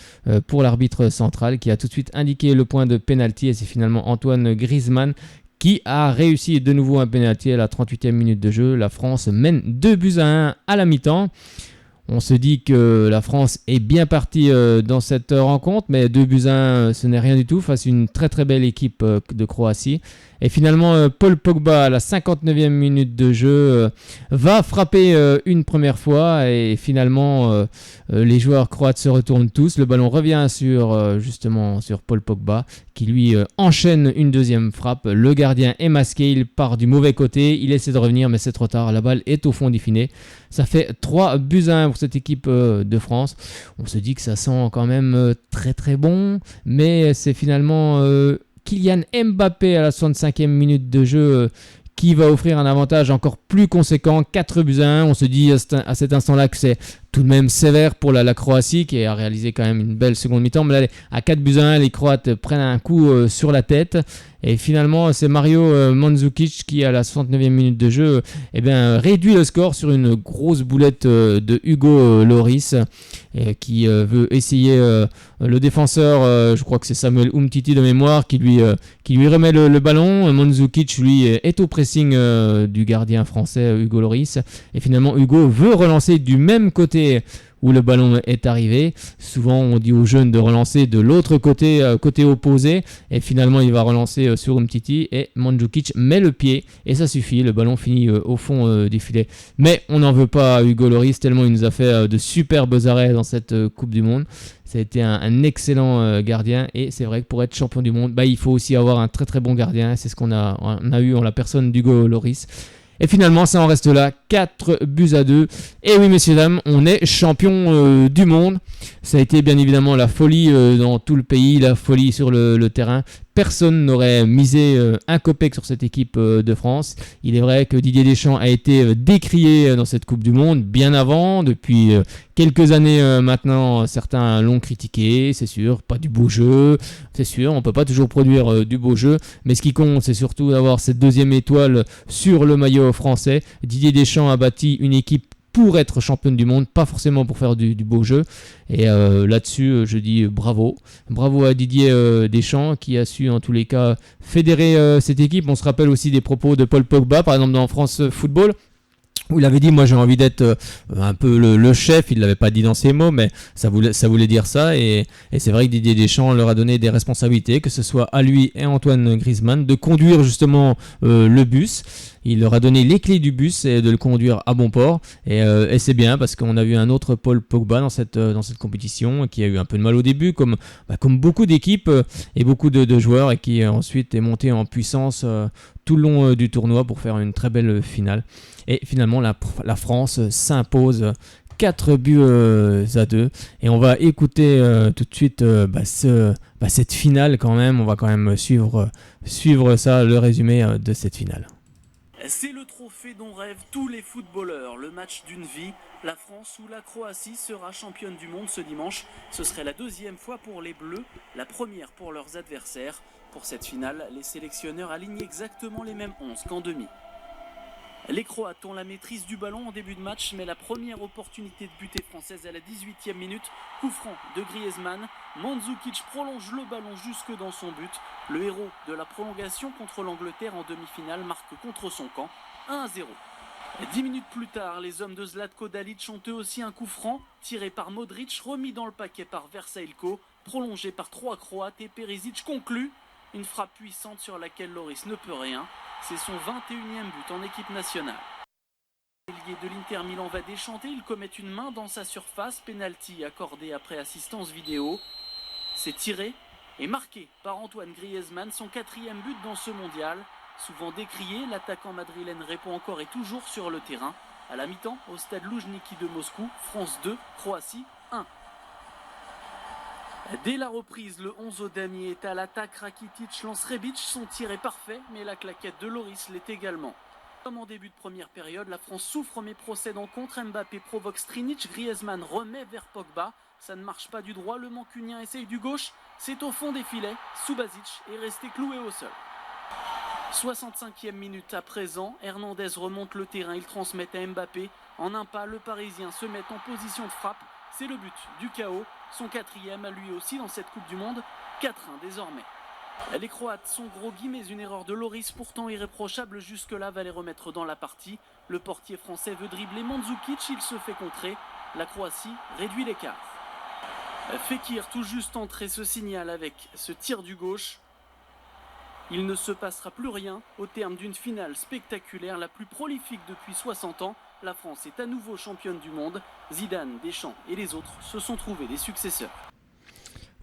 pour l'arbitre central, qui a tout de suite indiqué le point de pénalty, et c'est finalement Antoine Griezmann qui a réussi de nouveau un pénalty à la 38e minute de jeu. La France mène 2-1 à la mi-temps. On se dit que la France est bien partie dans cette rencontre, mais 2-1, ce n'est rien du tout face à une très très belle équipe de Croatie. Et finalement, Paul Pogba, à la 59e minute de jeu, va frapper une première fois. Et finalement, les joueurs croates se retournent tous. Le ballon revient justement sur Paul Pogba, qui lui enchaîne une deuxième frappe. Le gardien est masqué, il part du mauvais côté. Il essaie de revenir, mais c'est trop tard. La balle est au fond du filet. Ça fait 3-1 pour cette équipe de France. On se dit que ça sent quand même très très bon. Mais c'est finalement Kylian Mbappé à la 65e minute de jeu qui va offrir un avantage encore plus conséquent, 4-1. On se dit à cet instant-là que c'est tout de même sévère pour la Croatie, qui a réalisé quand même une belle seconde mi-temps. Mais là, à 4-1, les Croates prennent un coup sur la tête. Et finalement, c'est Mario Mandzukic qui, à la 69e minute de jeu, réduit le score sur une grosse boulette de Hugo Lloris, qui veut essayer le défenseur, je crois que c'est Samuel Umtiti de mémoire, qui lui remet le ballon. Mandzukic, lui, est au pressing du gardien français Hugo Lloris. Et finalement, Hugo veut relancer du même côté où le ballon est arrivé. Souvent, on dit aux jeunes de relancer de l'autre côté, côté opposé. Et finalement, il va relancer sur Umtiti. Et Mandzukic met le pied. Et ça suffit. Le ballon finit au fond du filet. Mais on n'en veut pas à Hugo Lloris, tellement il nous a fait de superbes arrêts dans cette Coupe du Monde. Ça a été un excellent gardien. Et c'est vrai que pour être champion du monde, il faut aussi avoir un très très bon gardien. C'est ce qu'on a eu en la personne d'Hugo Lloris. Et finalement, ça en reste là, 4-2. Et oui, messieurs, dames, on est champion du monde. Ça a été bien évidemment la folie dans tout le pays, la folie sur le terrain. Personne n'aurait misé un copec sur cette équipe de France. Il est vrai que Didier Deschamps a été décrié dans cette Coupe du Monde bien avant. Depuis quelques années maintenant, certains l'ont critiqué, c'est sûr. Pas du beau jeu, c'est sûr. On ne peut pas toujours produire du beau jeu. Mais ce qui compte, c'est surtout d'avoir cette deuxième étoile sur le maillot français. Didier Deschamps a bâti une équipe pour être championne du monde, pas forcément pour faire du beau jeu. Et là-dessus, je dis bravo. Bravo à Didier Deschamps qui a su en tous les cas fédérer cette équipe. On se rappelle aussi des propos de Paul Pogba, par exemple dans France Football, où il avait dit, moi j'ai envie d'être un peu le chef. Il ne l'avait pas dit dans ces mots, mais ça voulait dire ça. Et c'est vrai que Didier Deschamps leur a donné des responsabilités, que ce soit à lui et Antoine Griezmann, de conduire justement le bus. Il leur a donné les clés du bus et de le conduire à bon port. Et c'est bien parce qu'on a vu un autre Paul Pogba dans cette compétition qui a eu un peu de mal au début, comme beaucoup d'équipes et beaucoup de joueurs, et qui ensuite est monté en puissance tout le long du tournoi pour faire une très belle finale. Et finalement, la France s'impose 4-2. Et on va écouter tout de suite cette finale quand même. On va quand même suivre ça, le résumé de cette finale.
C'est le trophée dont rêvent tous les footballeurs, le match d'une vie. La France ou la Croatie sera championne du monde ce dimanche. Ce serait la deuxième fois pour les Bleus, la première pour leurs adversaires. Pour cette finale, les sélectionneurs alignent exactement les mêmes 11 qu'en demi. Les Croates ont la maîtrise du ballon en début de match, mais la première opportunité de buter française à la 18e minute, coup franc de Griezmann. Mandzukic prolonge le ballon jusque dans son but. Le héros de la prolongation contre l'Angleterre en demi-finale marque contre son camp 1-0. 10 minutes plus tard, les hommes de Zlatko Dalic ont eux aussi un coup franc, tiré par Modric, remis dans le paquet par Versailko, prolongé par 3 Croates et Perisic conclut. Une frappe puissante sur laquelle Lloris ne peut rien. C'est son 21e but en équipe nationale. L'ailier de l'Inter Milan va déchanter, il commet une main dans sa surface, penalty accordé après assistance vidéo. C'est tiré et marqué par Antoine Griezmann, son 4e but dans ce mondial. Souvent décrié, l'attaquant madrilène répond encore et toujours sur le terrain. À la mi-temps, au stade Loujniki de Moscou, France 2, Croatie 1. Dès la reprise, le 11 au damier est à l'attaque. Rakitic lance Rebic, son tir est parfait, mais la claquette de Lloris l'est également. Comme en début de première période, la France souffre mais procède en contre. Mbappé provoque Strinic, Griezmann remet vers Pogba. Ça ne marche pas du droit, le mancunien essaye du gauche. C'est au fond des filets, Subasic est resté cloué au sol. 65e minute à présent, Hernandez remonte le terrain, il transmet à Mbappé. En un pas, le Parisien se met en position de frappe. C'est le but du chaos, son 4e à lui aussi dans cette Coupe du Monde, 4-1 désormais. Les Croates sont groggy, mais une erreur de Lloris pourtant irréprochable jusque-là va les remettre dans la partie. Le portier français veut dribbler Mandzukic, il se fait contrer. La Croatie réduit l'écart. Fekir tout juste entré se signale avec ce tir du gauche. Il ne se passera plus rien au terme d'une finale spectaculaire, la plus prolifique depuis 60 ans. La France est à nouveau championne du monde. Zidane, Deschamps et les autres se sont trouvés des successeurs.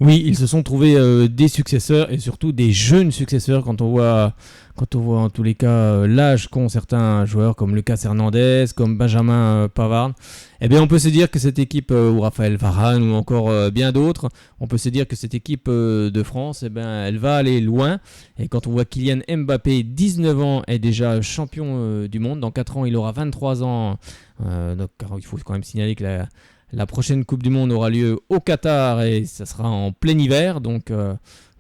Oui, ils se sont trouvés des successeurs et surtout des jeunes successeurs quand on voit en tous les cas l'âge qu'ont certains joueurs comme Lucas Hernandez, comme Benjamin Pavard. Eh bien, on peut se dire que cette équipe, ou Raphaël Varane ou encore bien d'autres, on peut se dire que cette équipe de France, eh bien, elle va aller loin. Et quand on voit Kylian Mbappé, 19 ans, est déjà champion du monde. Dans 4 ans, il aura 23 ans. Donc, il faut quand même signaler que la prochaine Coupe du Monde aura lieu au Qatar et ça sera en plein hiver. Donc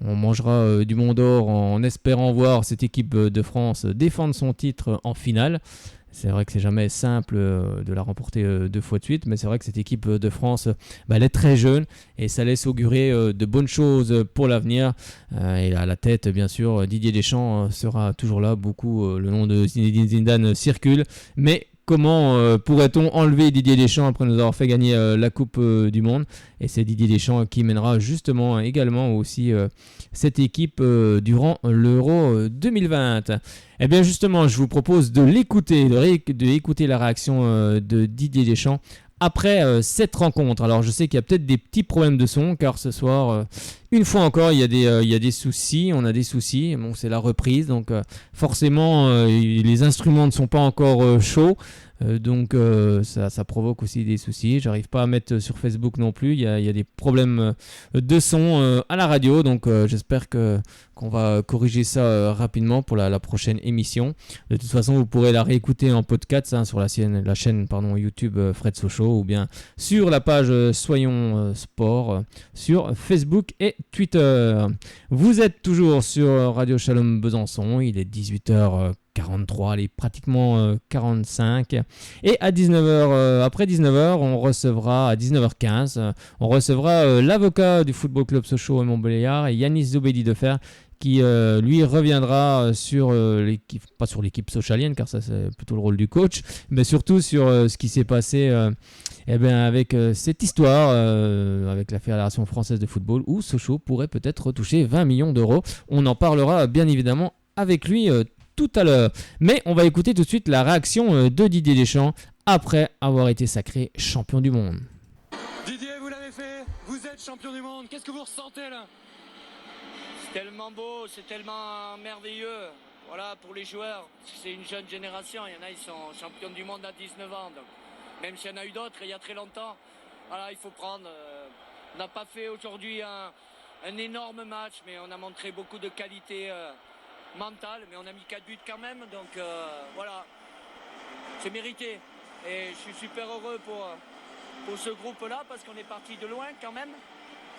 on mangera du Mont d'Or en espérant voir cette équipe de France défendre son titre en finale. C'est vrai que c'est jamais simple de la remporter 2 fois de suite, mais c'est vrai que cette équipe de France, elle est très jeune et ça laisse augurer de bonnes choses pour l'avenir. Et à la tête, bien sûr, Didier Deschamps sera toujours là. Beaucoup, le nom de Zinedine Zidane circule, mais comment pourrait-on enlever Didier Deschamps après nous avoir fait gagner la Coupe du Monde? Et c'est Didier Deschamps qui mènera justement également aussi cette équipe durant l'Euro 2020. Eh bien justement, je vous propose de l'écouter, d'écouter la réaction de Didier Deschamps après cette rencontre. Alors je sais qu'il y a peut-être des petits problèmes de son car ce soir, une fois encore, il y a des soucis, on a des soucis. Bon, c'est la reprise, donc forcément les instruments ne sont pas encore chauds. Donc ça provoque aussi des soucis. J'arrive pas à mettre sur Facebook non plus. Il y a des problèmes de son à la radio. Donc j'espère qu'on va corriger ça rapidement pour la prochaine émission. De toute façon, vous pourrez la réécouter en podcast sur la chaîne YouTube Fred Sochaux ou bien sur la page Soyons Sport sur Facebook et Twitter. Vous êtes toujours sur Radio Shalom Besançon. Il est 18h43, elle est pratiquement 45. Et à 19h, après 19h, on recevra à 19h15, on recevra l'avocat du Football Club Sochaux et Montbéliard, Yanis Zobedi de Fer, qui lui reviendra sur l'équipe, pas sur l'équipe sochalienne car ça c'est plutôt le rôle du coach, mais surtout sur ce qui s'est passé avec cette histoire avec la Fédération Française de Football où Sochaux pourrait peut-être retoucher 20 millions d'euros. On en parlera bien évidemment avec lui tout à l'heure. Mais on va écouter tout de suite la réaction de Didier Deschamps après avoir été sacré champion du monde.
Didier, vous l'avez fait, vous êtes champion du monde, qu'est-ce que vous ressentez là ?
C'est tellement beau, c'est tellement merveilleux. Voilà, pour les joueurs, c'est une jeune génération. Il y en a, ils sont champions du monde à 19 ans. Donc, même s'il y en a eu d'autres il y a très longtemps, voilà, il faut prendre. On n'a pas fait aujourd'hui un énorme match, mais on a montré beaucoup de qualité mentale. Mais on a mis 4 buts quand même. Donc voilà, c'est mérité. Et je suis super heureux pour ce groupe-là parce qu'on est parti de loin quand même.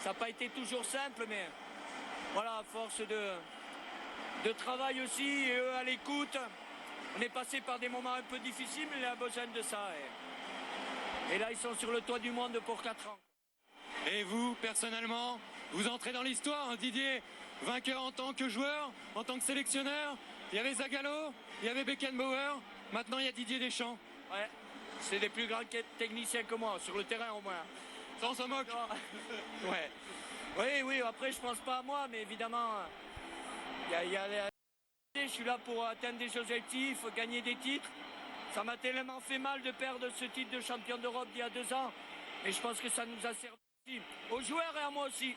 Ça n'a pas été toujours simple, mais voilà, à force de travail aussi, et eux à l'écoute. On est passé par des moments un peu difficiles, mais il a besoin de ça. Et là, ils sont sur le toit du monde pour 4 ans.
Et vous, personnellement, vous entrez dans l'histoire, hein, Didier, vainqueur en tant que joueur, en tant que sélectionneur. Il y avait Zagallo, il y avait Beckenbauer, maintenant il y a Didier Deschamps.
Ouais, c'est des plus grands techniciens que moi, sur le terrain au moins.
Ça, on s'en moque.
Ouais. Oui, après je pense pas à moi, mais évidemment, je suis là pour atteindre des objectifs, gagner des titres. Ça m'a tellement fait mal de perdre ce titre de champion d'Europe d'il y a 2 ans, et je pense que ça nous a servi aux joueurs et à moi aussi.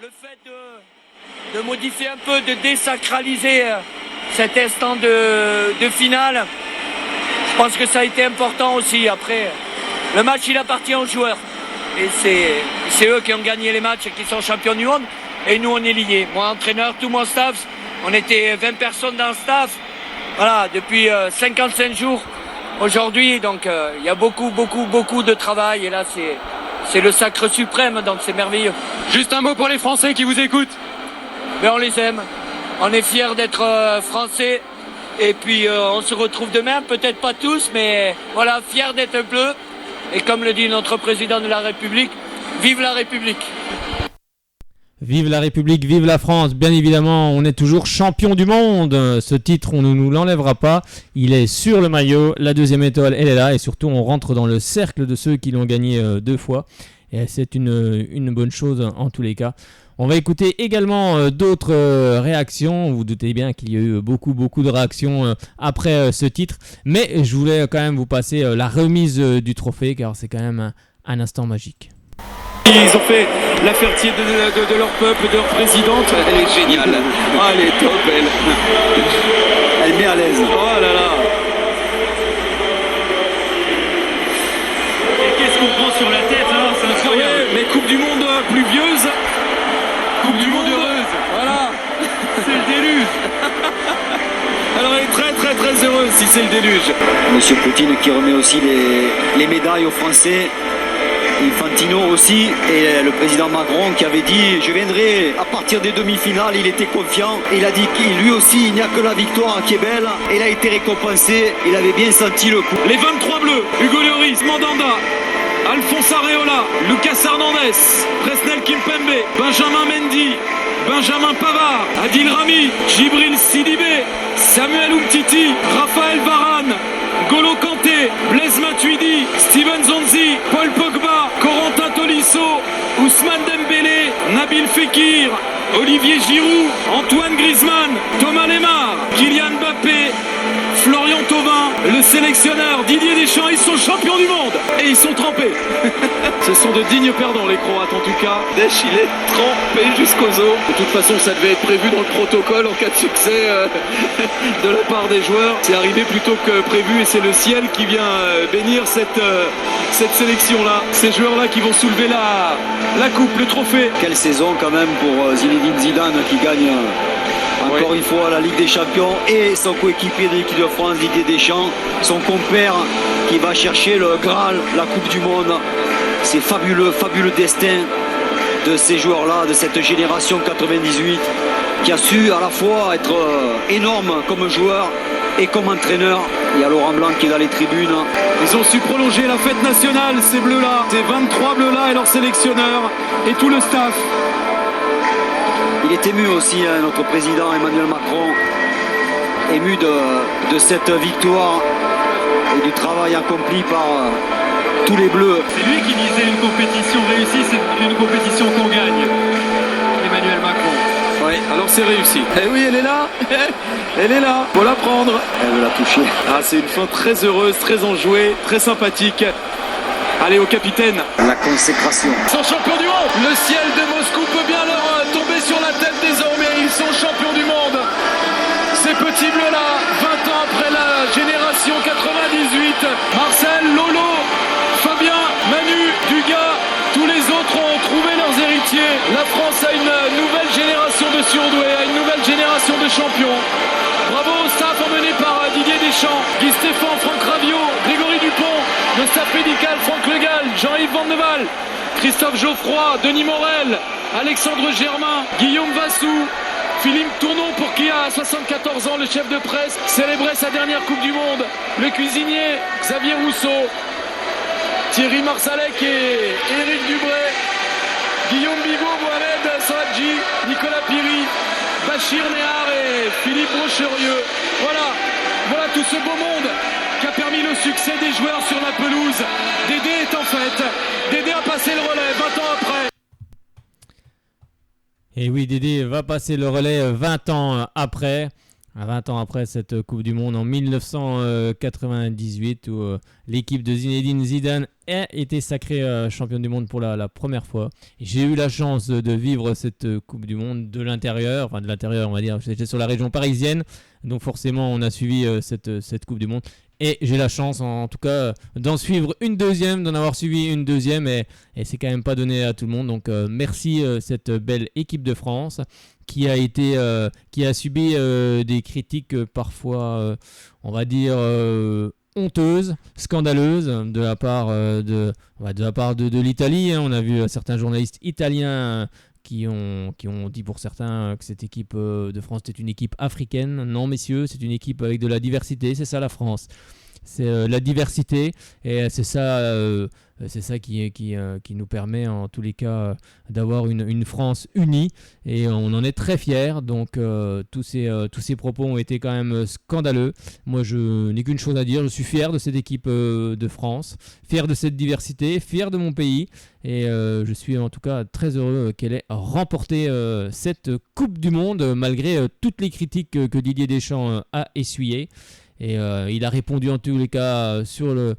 Le fait de modifier un peu, de désacraliser cet instant de finale, je pense que ça a été important aussi. Après, le match il appartient aux joueurs. Et c'est eux qui ont gagné les matchs et qui sont champions du monde. Et nous, on est liés. Moi, entraîneur, tout mon staff, on était 20 personnes dans le staff. Voilà, depuis 55 jours aujourd'hui. Donc, il y a beaucoup de travail. Et là, c'est le sacre suprême. Donc, c'est merveilleux.
Juste un mot pour les Français qui vous écoutent.
Mais on les aime. On est fiers d'être Français. Et puis, on se retrouve demain. Peut-être pas tous, mais voilà, fiers d'être bleu. Et comme le dit notre président de la République, vive la République.
Vive la République, vive la France. Bien évidemment, on est toujours champion du monde. Ce titre, on ne nous l'enlèvera pas. Il est sur le maillot. La 2e étoile, elle est là. Et surtout, on rentre dans le cercle de ceux qui l'ont gagné 2 fois. Et c'est une bonne chose en tous les cas. On va écouter également d'autres réactions. Vous doutez bien qu'il y a eu beaucoup de réactions après ce titre. Mais je voulais quand même vous passer la remise du trophée car c'est quand même un instant magique.
Ils ont fait la fierté de leur peuple, de leur présidente.
Elle est géniale.
Ah, elle est top, elle.
Elle est bien à l'aise.
Oh là là.
Et qu'est-ce qu'on prend sur la tête là, c'est incroyable.
Ouais, mais Coupe du Monde pluvieuse. Coupe du Monde heureuse. Voilà.
C'est le déluge.
Alors elle est très heureuse si c'est le déluge.
Monsieur Poutine qui remet aussi les médailles aux Français. Infantino aussi, et le président Macron qui avait dit je viendrai à partir des demi-finales. Il était confiant, il a dit qu'il lui aussi il n'y a que la victoire qui est belle. Il a été récompensé, il avait bien senti le coup.
Les 23 bleus, Hugo Lloris, Mandanda, Alphonse Areola, Lucas Hernandez, Presnel Kimpembe, Benjamin Mendy, Benjamin Pavard, Adil Rami, Djibril Sidibé, Samuel Umtiti, Raphaël Varane, Golo Kanté, Blaise Matuidi, Steven Zonzi, Paul Pogba, Corentin Tolisso, Ousmane Dembélé, Nabil Fekir, Olivier Giroud, Antoine Griezmann, Thomas Lemar, Kylian Mbappé, Florian Thauvin, le sélectionneur Didier Deschamps, ils sont champions du monde et ils sont trempés. Ce sont de dignes perdants les Croates en tout cas.
Desch, il est trempé jusqu'aux os. De toute façon, ça devait être prévu dans le protocole en cas de succès de la part des joueurs. C'est arrivé plus tôt que prévu et c'est le ciel qui vient bénir cette sélection-là. Ces joueurs-là qui vont soulever la coupe, le trophée.
Quelle saison quand même pour Zinedine Zidane qui gagne encore une fois la Ligue des Champions et son coéquipier de l'équipe de France, Didier Deschamps, son compère qui va chercher le Graal, la Coupe du Monde. C'est fabuleux, fabuleux destin de ces joueurs-là, de cette génération 98 qui a su à la fois être énorme comme joueur et comme entraîneur. Il y a Laurent Blanc qui est dans les tribunes.
Ils ont su prolonger la fête nationale, ces bleus-là, ces 23 bleus-là et leur sélectionneur et tout le staff.
Il est ému aussi, notre président Emmanuel Macron, ému de cette victoire et du travail accompli par tous les Bleus.
C'est lui qui disait une compétition réussie, c'est une compétition qu'on gagne. Emmanuel Macron. Oui, alors c'est réussi. Eh oui, elle est là. Elle est là. Faut la prendre.
Elle veut la toucher.
Ah, c'est une fin très heureuse, très enjouée, très sympathique. Allez, au capitaine.
La consécration.
Ils sont champions du monde. Le ciel de Moscou peut bien leur tomber sur la tête désormais. Ils sont champions du monde. Ces petits bleus-là, 20 ans après la génération 98. Marcel, Lolo, Fabien, Manu, Dugas, tous les autres ont trouvé leurs héritiers. La France a une nouvelle génération de surdoués, a une nouvelle génération de champions. Bravo au staff emmené par Didier Deschamps, Guy Stéphane, Franck Raviot, Grégory Dupont, le staff médical, Franck Le Gall, Jean-Yves Vandeval, Christophe Geoffroy, Denis Morel, Alexandre Germain, Guillaume Vassou, Philippe Tournon pour qui a 74 ans, le chef de presse, célébrait sa dernière Coupe du Monde, le cuisinier Xavier Rousseau, Thierry Marsalek et Éric Dubray, Guillaume Bigot, Mohamed Saadji, Nicolas Piri, Bachir Néhar et Philippe Rocherieux. Voilà tout ce beau monde qui a permis le succès des joueurs sur la pelouse. Dédé est en fête. Dédé a passé le relais 20 ans après.
Et oui, Dédé va passer le relais 20 ans après. 20 ans après cette Coupe du Monde en 1998 où l'équipe de Zinedine Zidane a été sacrée championne du monde pour la première fois. Et j'ai eu la chance de vivre cette Coupe du Monde de l'intérieur, on va dire, j'étais sur la région parisienne, donc forcément on a suivi cette Coupe du Monde. Et j'ai la chance en tout cas d'en suivre une deuxième, d'en avoir suivi une deuxième et c'est quand même pas donné à tout le monde. Donc merci cette belle équipe de France qui a subi des critiques parfois on va dire honteuses, scandaleuses de la part de l'Italie. On a vu certains journalistes italiens qui ont dit pour certains que cette équipe de France était une équipe africaine. Non messieurs, c'est une équipe avec de la diversité, c'est ça la France. C'est la diversité et c'est ça qui nous permet en tous les cas d'avoir une France unie et on en est très fiers. Donc tous ces propos ont été quand même scandaleux. Moi je n'ai qu'une chose à dire, je suis fier de cette équipe de France, fier de cette diversité, fier de mon pays et je suis en tout cas très heureux qu'elle ait remporté cette Coupe du Monde malgré toutes les critiques que Didier Deschamps a essuyées. Et il a répondu en tous les cas sur le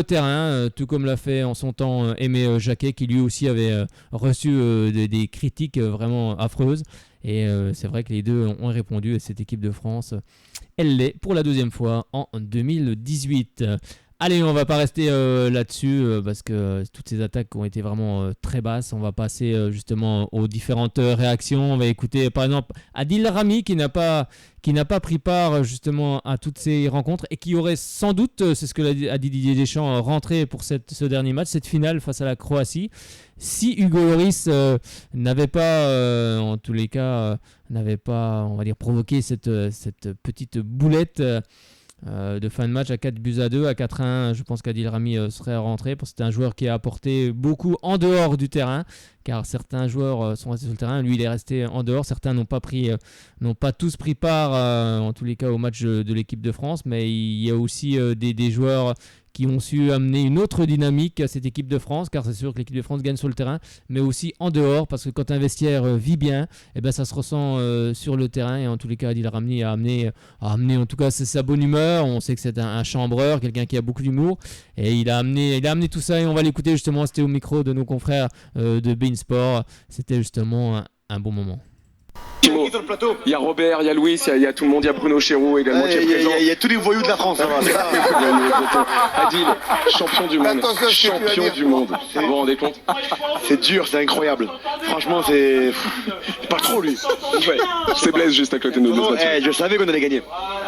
terrain, tout comme l'a fait en son temps Aimé Jacquet, qui lui aussi avait reçu des critiques vraiment affreuses. Et c'est vrai que les deux ont répondu, et cette équipe de France, elle l'est pour la deuxième fois en 2018. Allez, on va pas rester là-dessus parce que toutes ces attaques ont été vraiment très basses. On va passer justement aux différentes réactions. On va écouter par exemple Adil Rami qui n'a pas pris part justement à toutes ces rencontres et qui aurait sans doute, c'est ce que a dit Didier Deschamps, rentré pour ce dernier match, cette finale face à la Croatie. Si Hugo Lloris n'avait pas, en tous les cas, on va dire, provoqué cette petite boulette de fin de match à 4-2, à 4-1, je pense qu'Adil Rami serait rentré. C'est un joueur qui a apporté beaucoup en dehors du terrain, car certains joueurs sont restés sur le terrain, lui il est resté en dehors. Certains n'ont pas tous pris part, en tous les cas, au match de l'équipe de France, mais il y a aussi des joueurs qui ont su amener une autre dynamique à cette équipe de France, car c'est sûr que l'équipe de France gagne sur le terrain, mais aussi en dehors, parce que quand un vestiaire vit bien, ça se ressent sur le terrain. Et en tous les cas, Adil Rami a amené en tout cas sa bonne humeur. On sait que c'est un chambreur, quelqu'un qui a beaucoup d'humour, et il a amené tout ça, et on va l'écouter justement. C'était au micro de nos confrères de beIN Sport. C'était justement un bon moment.
Il y a Robert, il y a Louis, il y a tout le monde, il y a Bruno Chéroux également qui est présent.
Il y a tous les voyous de la France.
Adil, champion du monde. Champion du monde. Vous vous rendez compte?
C'est dur, c'est incroyable. Franchement, c'est pas trop lui.
Ouais. C'est Blaise juste à côté de nous.
Je savais qu'on allait gagner.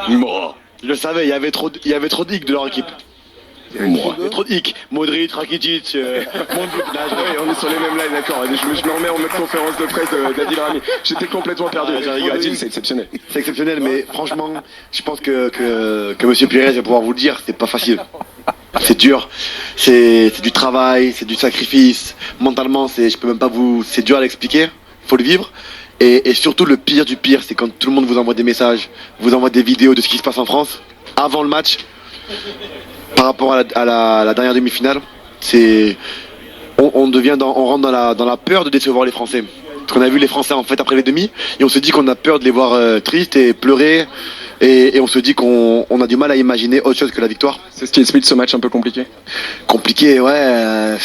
Bon.
Je le savais, il y avait trop de de leur équipe. Trop de hic. Modric, Rakitic,
on est sur les mêmes lines, d'accord. Je me remets en mode conférence de presse d'Adil Rami. J'étais complètement perdu. Adil, c'est exceptionnel.
C'est exceptionnel, mais franchement, je pense que Monsieur Pires va pouvoir vous le dire, c'est pas facile. C'est dur, c'est du travail, c'est du sacrifice. Mentalement, c'est dur à l'expliquer, faut le vivre. Et surtout, le pire du pire, c'est quand tout le monde vous envoie des messages, vous envoie des vidéos de ce qui se passe en France avant le match. Par rapport à la dernière demi-finale, on rentre dans la peur de décevoir les Français. Parce qu'on a vu les Français en fait après les demi, et on se dit qu'on a peur de les voir tristes et pleurer, et on se dit qu'on a du mal à imaginer autre chose que la victoire.
C'est ce qui explique ce match un peu compliqué.
Compliqué, ouais.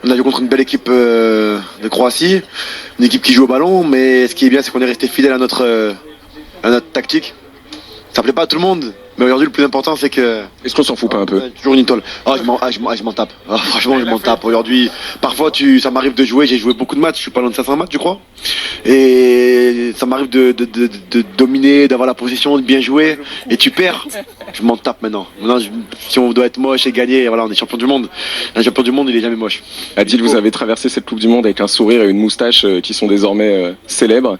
On a joué contre une belle équipe de Croatie, une équipe qui joue au ballon, mais ce qui est bien, c'est qu'on est resté fidèle à notre tactique. Ça plaît pas à tout le monde. Mais aujourd'hui, le plus important, c'est que...
Est-ce qu'on s'en fout pas un peu?
Toujours une étoile. Je m'en tape. Franchement, je m'en tape. Aujourd'hui, parfois, ça m'arrive de jouer. J'ai joué beaucoup de matchs. Je suis pas loin de 500 matchs, je crois. Et ça m'arrive de dominer, d'avoir la position, de bien jouer. Et tu perds. Je m'en tape maintenant. Maintenant, si on doit être moche et gagner, voilà, on est champion du monde. Un champion du monde, il est jamais moche.
Adil, vous avez traversé cette Coupe du Monde avec un sourire et une moustache qui sont désormais célèbres.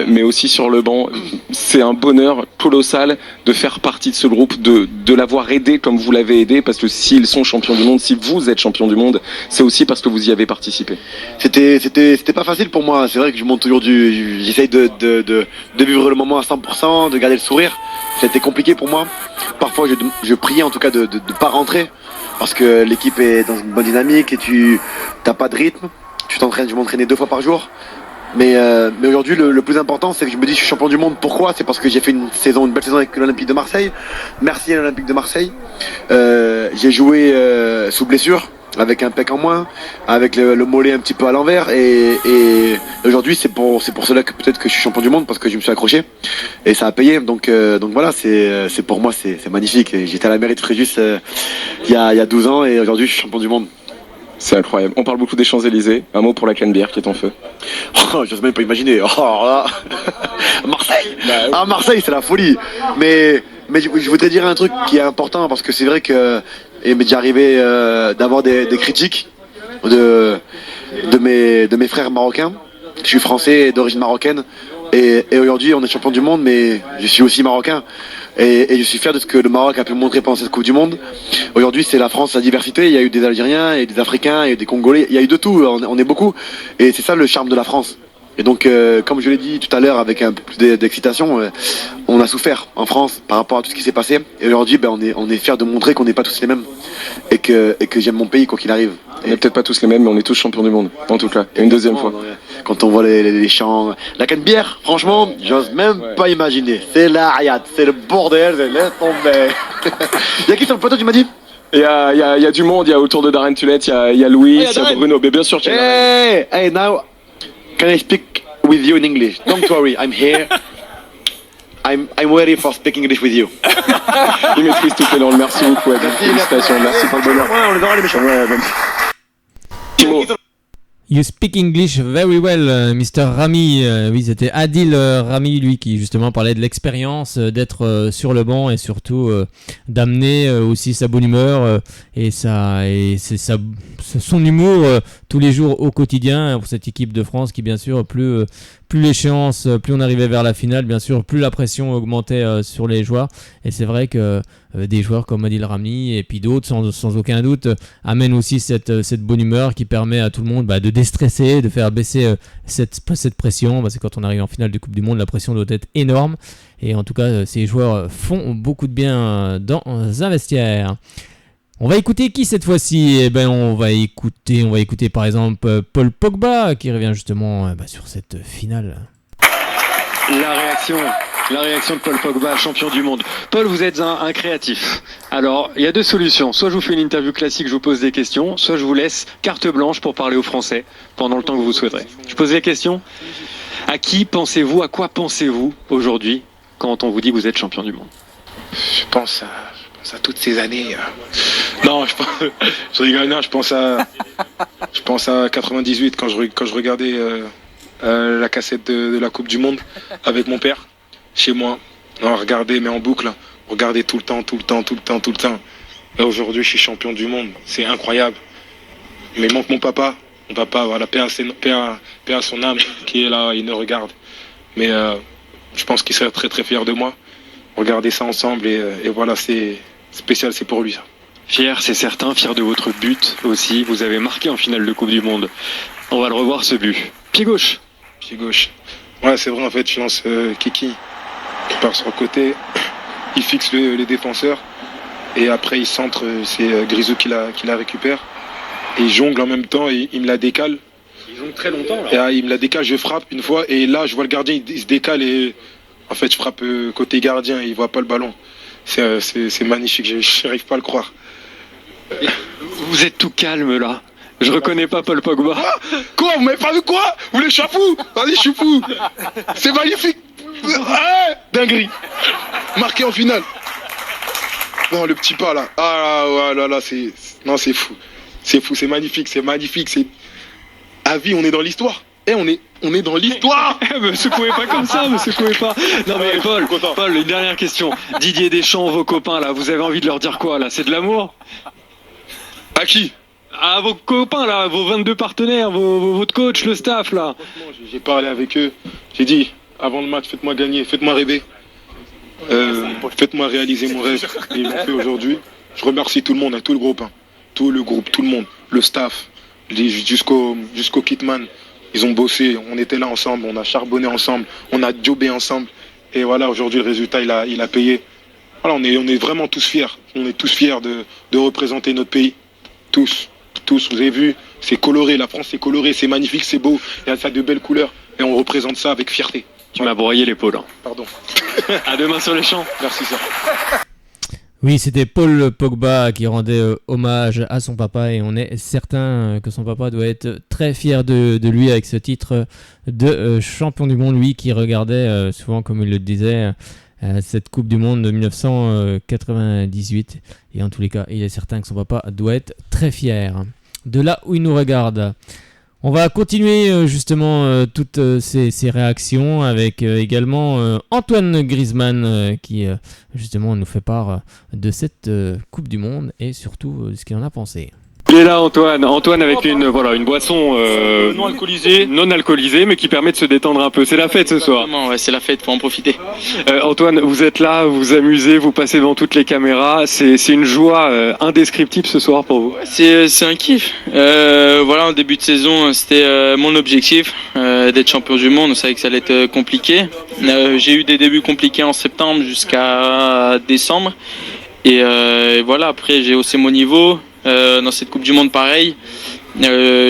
Mais aussi sur le banc, c'est un bonheur colossal de faire partie de ce groupe, de l'avoir aidé comme vous l'avez aidé, parce que s'ils sont champions du monde, si vous êtes champion du monde, c'est aussi parce que vous y avez participé.
C'était pas facile pour moi, c'est vrai que je monte toujours j'essaye de vivre le moment à 100%, de garder le sourire. C'était compliqué pour moi. Parfois je priais en tout cas de pas rentrer, parce que l'équipe est dans une bonne dynamique et tu t'as pas de rythme. Je m'entraînais 2 fois par jour. Mais aujourd'hui, le plus important, c'est que je me dis que je suis champion du monde. Pourquoi? C'est parce que j'ai fait une belle saison avec l'Olympique de Marseille. Merci à l'Olympique de Marseille. J'ai joué sous blessure, avec un pec en moins, avec le mollet un petit peu à l'envers. Et aujourd'hui, c'est pour cela que peut-être que je suis champion du monde, parce que je me suis accroché. Et ça a payé. Donc voilà, c'est pour moi, c'est magnifique. Et j'étais à la mairie de Fréjus il y a 12 ans, et aujourd'hui, je suis champion du monde.
C'est incroyable. On parle beaucoup des Champs-Élysées. Un mot pour la Canebière qui est en feu.
Oh, j'ose même pas imaginer. Oh là. Marseille. Marseille, c'est la folie. Mais je voudrais dire un truc qui est important, parce que c'est vrai que il m'est déjà arrivé d'avoir des critiques de mes frères marocains. Je suis français d'origine marocaine, et aujourd'hui on est champion du monde, mais je suis aussi marocain. Et je suis fier de ce que le Maroc a pu montrer pendant cette Coupe du Monde. Aujourd'hui, c'est la France, la diversité. Il y a eu des Algériens, il y a eu des Africains, il y a eu des Congolais, il y a eu de tout. On est beaucoup. Et c'est ça le charme de la France. Et donc, comme je l'ai dit tout à l'heure, avec un peu plus d'excitation, on a souffert en France par rapport à tout ce qui s'est passé. Et aujourd'hui, on est fiers de montrer qu'on n'est pas tous les mêmes. Et que j'aime mon pays, quoi qu'il arrive.
On n'est peut-être pas tous les mêmes, mais on est tous champions du monde, en tout cas. Et une deuxième fois.
Quand on voit les chants, la Canebière, franchement, j'ose même pas imaginer. C'est la hayat, c'est le bordel, laisse tomber. Il y a qui sur le plateau, tu m'as dit?
Il y a du monde, il y a autour de Darren Tulette, il y a Louis, il y a Bruno, mais bien sûr qu'il y a...
Hey, now, can I speak with you in English? Don't worry, I'm here. I'm ready for speaking English with you.
Il maîtrise toutes les langues, merci beaucoup. Félicitations, merci pour le bonheur.
Ouais, on les aura les méchants.
You speak English very well, Mr. Rami. Oui, c'était Adil Rami, lui, qui justement parlait de l'expérience d'être sur le banc, et surtout d'amener aussi sa bonne humeur et son humour tous les jours au quotidien pour cette équipe de France qui, bien sûr, plus l'échéance, plus on arrivait vers la finale, bien sûr, plus la pression augmentait sur les joueurs. Et c'est vrai que des joueurs comme Adil Rami et puis d'autres, sans aucun doute, amènent aussi cette bonne humeur qui permet à tout le monde de déstresser, de faire baisser cette pression. Parce que quand on arrive en finale de Coupe du Monde, la pression doit être énorme. Et en tout cas, ces joueurs font beaucoup de bien dans un vestiaire. On va écouter qui cette fois-ci ? Eh ben, on va écouter par exemple Paul Pogba qui revient justement sur cette finale.
La réaction de Paul Pogba, champion du monde. Paul, vous êtes un créatif. Alors, il y a deux solutions. Soit je vous fais une interview classique, je vous pose des questions, soit je vous laisse carte blanche pour parler aux Français pendant le temps que vous souhaiterez. Je pose les questions. À quoi pensez-vous aujourd'hui quand on vous dit que vous êtes champion du monde ?
Je pense à toutes ces années. Non, je rigole, non, je pense à 98 quand je regardais la cassette de la Coupe du Monde avec mon père chez moi. On regardait, mais en boucle, on regardait tout le temps. Et aujourd'hui, je suis champion du monde. C'est incroyable. Mais il manque mon papa. Mon papa, voilà, paix à son âme, qui est là, il nous regarde. Mais je pense qu'il serait très très fier de moi. Regardez ça ensemble et voilà, c'est spécial, c'est pour lui ça.
Fier, c'est certain, fier de votre but aussi. Vous avez marqué en finale de Coupe du Monde. On va le revoir ce but. Pied gauche.
Ouais, c'est vrai en fait, je lance Kiki. Il part sur le côté, il fixe les défenseurs et après il centre, c'est Grisou qui la récupère. Et il jongle en même temps et il me la décale.
Il jongle très longtemps là.
Et il me la décale, je frappe une fois et là je vois le gardien, il se décale et en fait je frappe côté gardien et il voit pas le ballon. C'est magnifique, je n'arrive pas à le croire.
Vous êtes tout calme là. Je reconnais pas Paul Pogba.
Quoi ? Vous m'avez pas vu quoi ? Vous voulez que je sois fou ? Vas-y, je suis fou. C'est magnifique. Dinguerie. Marqué en finale. Non, le petit pas là. Ah là, c'est fou. C'est fou, c'est magnifique. C'est à vie, on est dans l'histoire. On est dans l'histoire.
Me secouez pas comme ça, me secouez pas. Non mais Paul, une dernière question. Didier Deschamps, vos copains là, vous avez envie de leur dire quoi là ? C'est de l'amour ?
À qui ?
À vos copains là, vos 22 partenaires, votre coach, le staff là.
Franchement, j'ai parlé avec eux. J'ai dit, avant le match, faites-moi gagner, faites-moi rêver. Faites-moi réaliser mon rêve. Et ils l'ont fait aujourd'hui. Je remercie tout le monde, tout le groupe. Tout le groupe, tout le monde. Le staff, jusqu'au kitman. Ils ont bossé, on était là ensemble, on a charbonné ensemble, on a jobé ensemble. Et voilà, aujourd'hui, le résultat, il a payé. Voilà, on est vraiment tous fiers. On est tous fiers de représenter notre pays. Tous, vous avez vu, c'est coloré, la France c'est coloré, c'est magnifique, c'est beau, il y a ça de belles couleurs et on représente ça avec fierté.
Tu m'as broyé l'épaule. Hein.
Pardon.
À demain sur les champs.
Merci ça.
Oui, c'était Paul Pogba qui rendait hommage à son papa et on est certain que son papa doit être très fier de lui avec ce titre de champion du monde, lui qui regardait souvent, comme il le disait, cette Coupe du Monde de 1998 et en tous les cas il est certain que son papa doit être très fier de là où il nous regarde. On va continuer justement toutes ces réactions avec également Antoine Griezmann qui justement nous fait part de cette Coupe du Monde et surtout ce qu'il en a pensé.
Il est là Antoine avec une boisson non alcoolisée mais qui permet de se détendre un peu. C'est la fête ce soir.
Ouais, c'est la fête, faut en profiter.
Antoine, vous êtes là, vous vous amusez, vous passez devant toutes les caméras. C'est une joie indescriptible ce soir pour vous.
C'est un kiff. Voilà, en début de saison, c'était mon objectif d'être champion du monde. On savait que ça allait être compliqué. J'ai eu des débuts compliqués en septembre jusqu'à décembre. Et voilà, après j'ai haussé mon niveau. Dans cette Coupe du Monde pareil,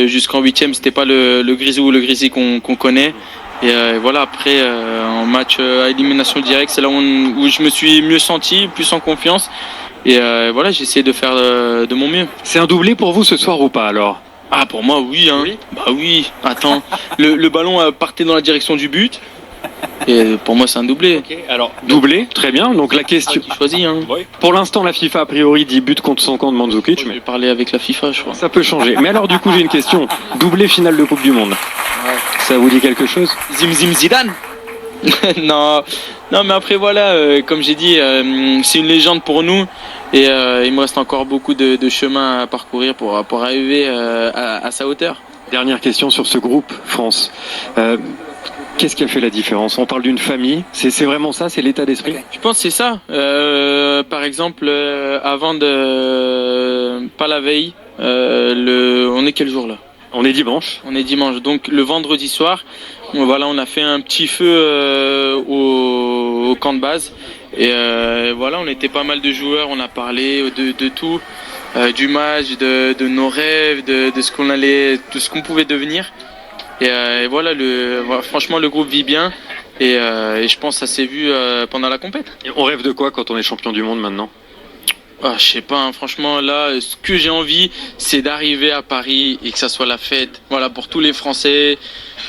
jusqu'en 8e c'était pas le Grisou ou le Grisi qu'on connaît et voilà après en match à élimination directe c'est là où je me suis mieux senti, plus en confiance et voilà j'ai essayé de faire de mon mieux.
C'est un doublé pour vous ce soir ou pas alors ?
Ah pour moi oui hein. Oui. Bah oui, attends, le ballon partait dans la direction du but. Et pour moi c'est un doublé.
Okay. Alors doublé, très bien. Donc la question.
Qui choisit hein.
Oui. Pour l'instant la FIFA a priori dit but contre son camp de Mandzukic.
Je vais parler avec la FIFA je crois.
Ça peut changer. Mais alors du coup j'ai une question. Doublé finale de Coupe du Monde. Ouais. Ça vous dit quelque chose ?
Zim Zidane. Non mais après voilà comme j'ai dit c'est une légende pour nous et il me reste encore beaucoup de chemin à parcourir pour arriver à sa hauteur.
Dernière question sur ce groupe France. Qu'est-ce qui a fait la différence ? On parle d'une famille, c'est vraiment ça, c'est l'état d'esprit ?
Je pense que c'est ça. Par exemple, avant de... Pas la veille, on est quel jour là ?
On est dimanche.
On est dimanche, donc le vendredi soir, voilà, on a fait un petit feu au camp de base. Et voilà, on était pas mal de joueurs, on a parlé de tout. du match, de nos rêves, de ce qu'on pouvait devenir. Et voilà, franchement, le groupe vit bien. Et je pense que ça s'est vu pendant la compète.
Et on rêve de quoi quand on est champion du monde maintenant ?
Je sais pas, hein, franchement, là, ce que j'ai envie, c'est d'arriver à Paris et que ça soit la fête. Voilà, pour tous les Français,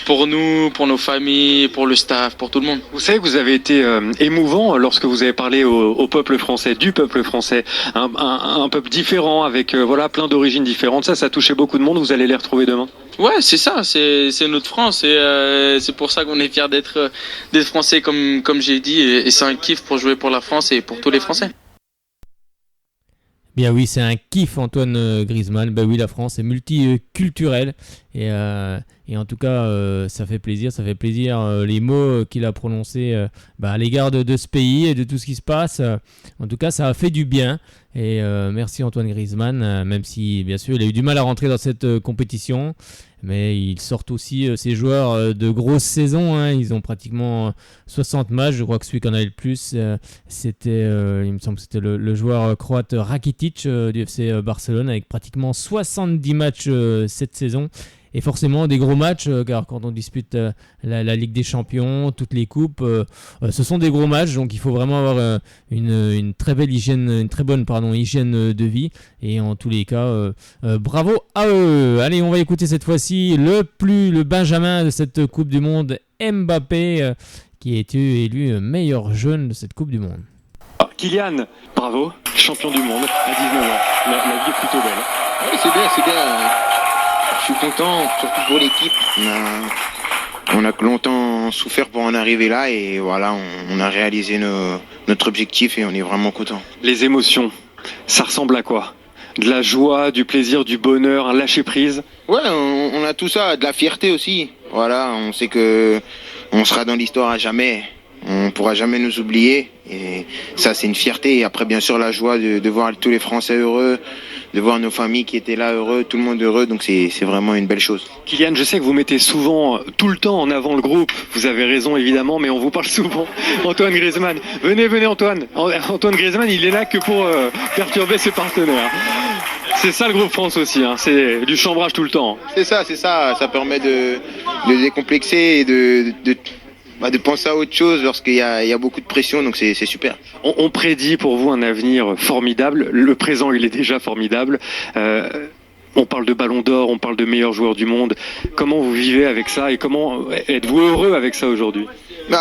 pour nous, pour nos familles, pour le staff, pour tout le monde.
Vous savez que vous avez été émouvant lorsque vous avez parlé au peuple français, du peuple français, un peuple différent avec plein d'origines différentes. Ça touchait beaucoup de monde. Vous allez les retrouver demain.
Ouais, c'est ça, c'est notre France et c'est pour ça qu'on est fiers d'être Français comme j'ai dit et c'est un kiff pour jouer pour la France et pour tous les Français.
Bien oui, c'est un kiff Antoine Griezmann. Ben oui, la France est multiculturelle et en tout cas ça fait plaisir les mots qu'il a prononcés à l'égard de ce pays et de tout ce qui se passe. En tout cas, ça a fait du bien et merci Antoine Griezmann, même si bien sûr il a eu du mal à rentrer dans cette compétition. Mais ils sortent aussi ces joueurs de grosses saisons. Hein. Ils ont pratiquement 60 matchs. Je crois que celui qui en avait le plus, c'était, il me semble que c'était le joueur croate Rakitic du FC Barcelone avec pratiquement 70 matchs cette saison. Et forcément des gros matchs, car quand on dispute la Ligue des Champions, toutes les coupes, ce sont des gros matchs, donc il faut vraiment avoir une très bonne hygiène de vie. Et en tous les cas, bravo à eux. Allez, on va écouter cette fois-ci le Benjamin de cette Coupe du Monde, Mbappé, qui a été élu meilleur jeune de cette Coupe du Monde.
Kylian, bravo, champion du monde à 19 ans. La vie est plutôt belle.
Oui, c'est bien. Je suis content, surtout pour l'équipe. On a longtemps souffert pour en arriver là et voilà, on a réalisé notre objectif et on est vraiment content.
Les émotions, ça ressemble à quoi ? De la joie, du plaisir, du bonheur, un lâcher prise ?
Ouais, on a tout ça, de la fierté aussi. Voilà, on sait que on sera dans l'histoire à jamais. On ne pourra jamais nous oublier et ça c'est une fierté. Et après bien sûr la joie de voir tous les Français heureux, de voir nos familles qui étaient là heureux, tout le monde heureux, donc c'est vraiment une belle chose.
Kylian, je sais que vous mettez souvent, tout le temps en avant le groupe, vous avez raison évidemment, mais on vous parle souvent. Antoine Griezmann, venez Antoine. Antoine Griezmann, il est là que pour perturber ses partenaires. C'est ça le groupe France aussi, hein. C'est du chambrage tout le temps.
C'est ça, ça permet de décomplexer et de penser à autre chose lorsqu'il y a beaucoup de pression, donc c'est super.
On prédit pour vous un avenir formidable. Le présent, il est déjà formidable. On parle de Ballon d'Or, on parle de meilleur joueur du monde. Comment vous vivez avec ça et comment êtes-vous heureux avec ça aujourd'hui ?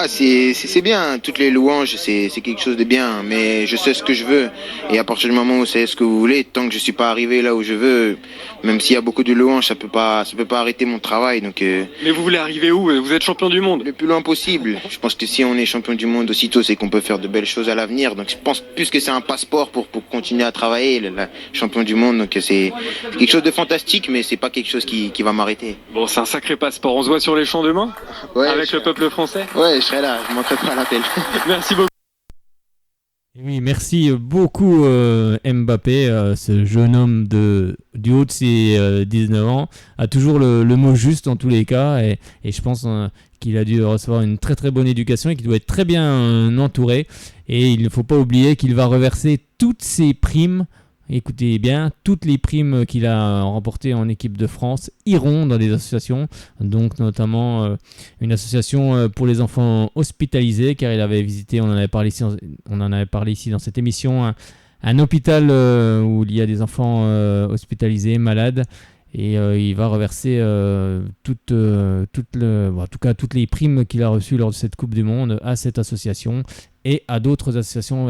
C'est bien, toutes les louanges, c'est quelque chose de bien, mais je sais ce que je veux. Et à partir du moment où vous savez ce que vous voulez, tant que je suis pas arrivé là où je veux, même s'il y a beaucoup de louanges, ça peut pas arrêter mon travail. Donc,
mais vous voulez arriver où ? Vous êtes champion du monde ?
Le plus loin possible. Je pense que si on est champion du monde aussitôt, c'est qu'on peut faire de belles choses à l'avenir. Donc je pense plus que c'est un passeport pour continuer à travailler, le champion du monde. Donc c'est quelque chose de fantastique, mais c'est pas quelque chose qui va m'arrêter.
Bon, c'est un sacré passeport. On se voit sur les champs demain ?
Ouais,
avec le peuple français ?
Ouais, je serai là, je manquerai pas à l'appel.
Merci beaucoup.
Oui, merci beaucoup Mbappé, ce jeune homme du haut de ses 19 ans, a toujours le mot juste en tous les cas et je pense qu'il a dû recevoir une très très bonne éducation et qu'il doit être très bien entouré et il ne faut pas oublier qu'il va reverser toutes ses primes. Écoutez bien, toutes les primes qu'il a remportées en équipe de France iront dans des associations, donc notamment une association pour les enfants hospitalisés, car il avait visité, on en avait parlé ici dans cette émission, un hôpital où il y a des enfants hospitalisés, malades, et il va reverser toutes les primes qu'il a reçues lors de cette Coupe du Monde à cette association et à d'autres associations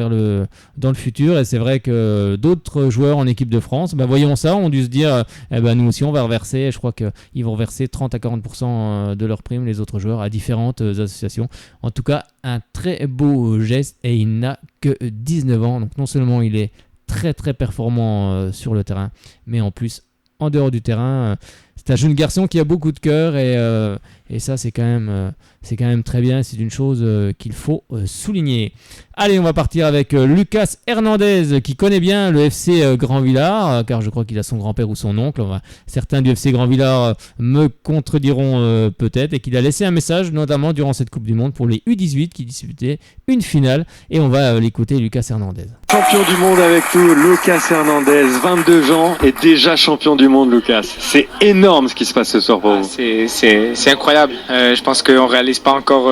dans le futur. Et c'est vrai que d'autres joueurs en équipe de France, voyons ça, ont dû se dire nous aussi on va reverser, je crois qu'ils vont reverser 30 à 40% de leurs primes, les autres joueurs, à différentes associations. En tout cas, un très beau geste et il n'a que 19 ans, donc non seulement il est très très performant sur le terrain, mais en plus en dehors du terrain, c'est un jeune garçon qui a beaucoup de cœur et Et ça, c'est quand même très bien. C'est une chose qu'il faut souligner. Allez, on va partir avec Lucas Hernandez, qui connaît bien le FC Grand Villard, car je crois qu'il a son grand-père ou son oncle. Certains du FC Grand Villard me contrediront peut-être, et qu'il a laissé un message, notamment durant cette Coupe du Monde, pour les U18 qui disputaient une finale. Et on va l'écouter, Lucas Hernandez.
Champion du monde avec tout, Lucas Hernandez, 22 ans et déjà champion du monde, Lucas. C'est énorme ce qui se passe ce soir pour vous.
C'est incroyable. Je pense qu'on ne réalise pas encore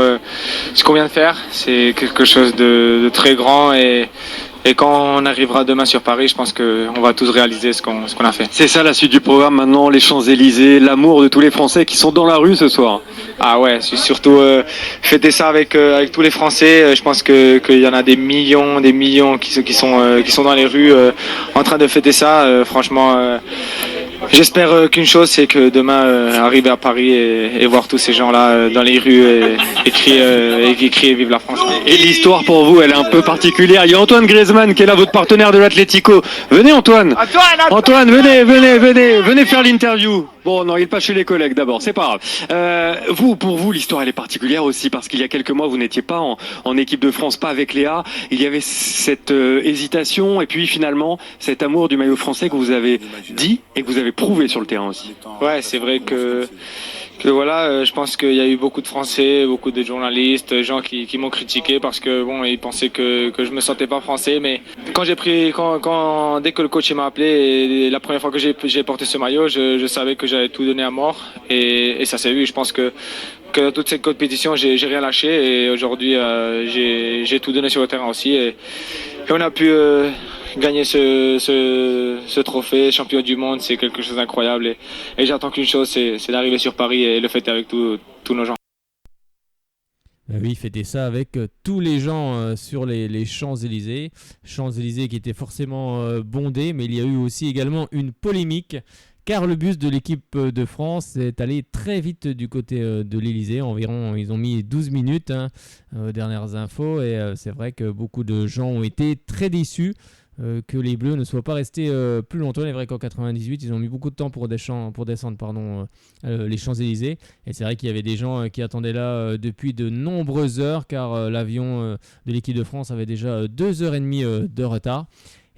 ce qu'on vient de faire. C'est quelque chose de très grand et quand on arrivera demain sur Paris, je pense qu'on va tous réaliser ce qu'on a fait.
C'est ça la suite du programme maintenant, les Champs-Élysées, l'amour de tous les Français qui sont dans la rue ce soir.
Ah ouais, surtout fêter ça avec tous les Français. Je pense qu'il y en a des millions qui sont dans les rues en train de fêter ça. Franchement, j'espère qu'une chose, c'est que demain arriver à Paris et voir tous ces gens-là dans les rues et crier vive la France.
Et l'histoire pour vous, elle est un peu particulière. Il y a Antoine Griezmann qui est là, votre partenaire de l'Atlético. Venez Antoine. Antoine, venez faire l'interview. Bon, non, il passe chez les collègues d'abord, c'est pas grave. Pour vous, l'histoire elle est particulière aussi parce qu'il y a quelques mois, vous n'étiez pas en équipe de France, pas avec Léa. Il y avait cette hésitation et puis finalement cet amour du maillot français que vous avez dit et que vous avez prouvé sur le terrain aussi.
Ouais, c'est vrai que voilà, je pense qu'il y a eu beaucoup de Français, beaucoup de journalistes, gens qui m'ont critiqué parce que bon, ils pensaient que je me sentais pas français, mais dès que le coach m'a appelé et la première fois que j'ai porté ce maillot, je savais que j'allais tout donner à mort et ça s'est vu. Je pense que dans toute cette compétition, j'ai rien lâché et aujourd'hui j'ai tout donné sur le terrain aussi et on a pu gagner ce trophée, champion du monde, c'est quelque chose d'incroyable et j'attends qu'une chose, c'est d'arriver sur Paris et le fêter avec tous nos gens.
Oui, fêter ça avec tous les gens sur les Champs-Élysées. Champs-Élysées qui étaient forcément bondés, mais il y a eu aussi également une polémique car le bus de l'équipe de France est allé très vite du côté de l'Élysée. Environ, ils ont mis 12 minutes aux dernières infos et c'est vrai que beaucoup de gens ont été très déçus que les Bleus ne soient pas restés plus longtemps. Il est vrai qu'en 98, ils ont mis beaucoup de temps pour descendre les Champs-Élysées. Et c'est vrai qu'il y avait des gens qui attendaient là depuis de nombreuses heures, car l'avion de l'équipe de France avait déjà 2h30 de retard.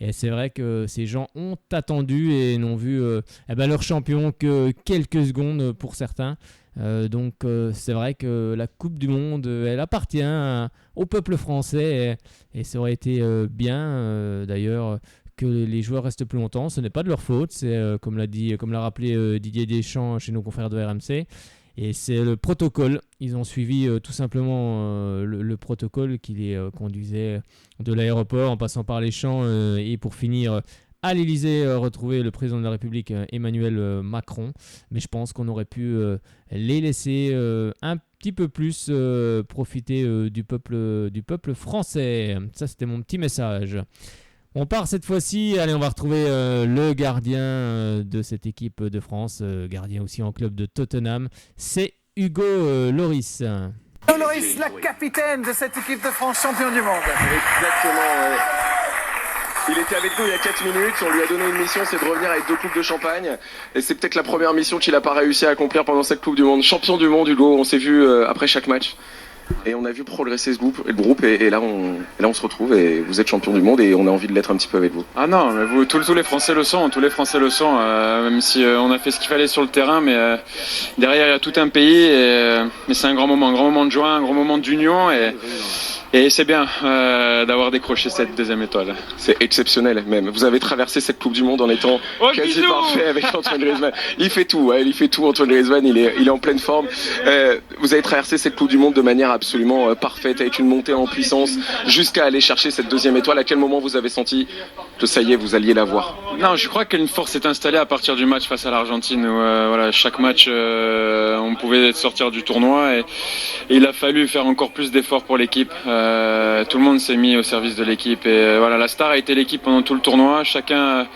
Et c'est vrai que ces gens ont attendu et n'ont vu leur champion que quelques secondes pour certains. Donc c'est vrai que la Coupe du Monde, elle appartient au peuple français et ça aurait été bien d'ailleurs que les joueurs restent plus longtemps. Ce n'est pas de leur faute, c'est comme l'a rappelé Didier Deschamps chez nos confrères de RMC. Et c'est le protocole. Ils ont suivi tout simplement le protocole qui les conduisait de l'aéroport en passant par les champs et pour finir à l'Élysée retrouver le président de la République Emmanuel Macron. Mais je pense qu'on aurait pu les laisser un petit peu plus profiter du peuple français. Ça, c'était mon petit message. On part cette fois-ci, allez, on va retrouver le gardien de cette équipe de France, gardien aussi en club de Tottenham, c'est Hugo Lloris.
Hugo Lloris, la capitaine de cette équipe de France, champion du monde.
Exactement, ouais. Il était avec nous il y a 4 minutes, on lui a donné une mission, c'est de revenir avec 2 coupes de champagne. Et c'est peut-être la première mission qu'il n'a pas réussi à accomplir pendant cette Coupe du Monde. Champion du monde, Hugo, on s'est vu après chaque match. Et on a vu progresser ce groupe et là on se retrouve et vous êtes champion du monde et on a envie de l'être un petit peu avec vous.
Ah non, mais tous les Français le sont, même si on a fait ce qu'il fallait sur le terrain, mais derrière il y a tout un pays, mais c'est un grand moment de joie, un grand moment d'union et c'est bien d'avoir décroché cette deuxième étoile.
C'est exceptionnel même. Vous avez traversé cette Coupe du Monde en étant quasi parfait avec Antoine Griezmann. Il fait tout Antoine Griezmann, il est en pleine forme. Vous avez traversé cette Coupe du Monde de manière absolument parfaite, avec une montée en puissance jusqu'à aller chercher cette deuxième étoile. À quel moment vous avez senti que ça y est, vous alliez l'avoir?
Non, je crois qu'une force s'est installée à partir du match face à l'Argentine où chaque match on pouvait sortir du tournoi et il a fallu faire encore plus d'efforts pour l'équipe. Tout le monde s'est mis au service de l'équipe et la star a été l'équipe pendant tout le tournoi. Chacun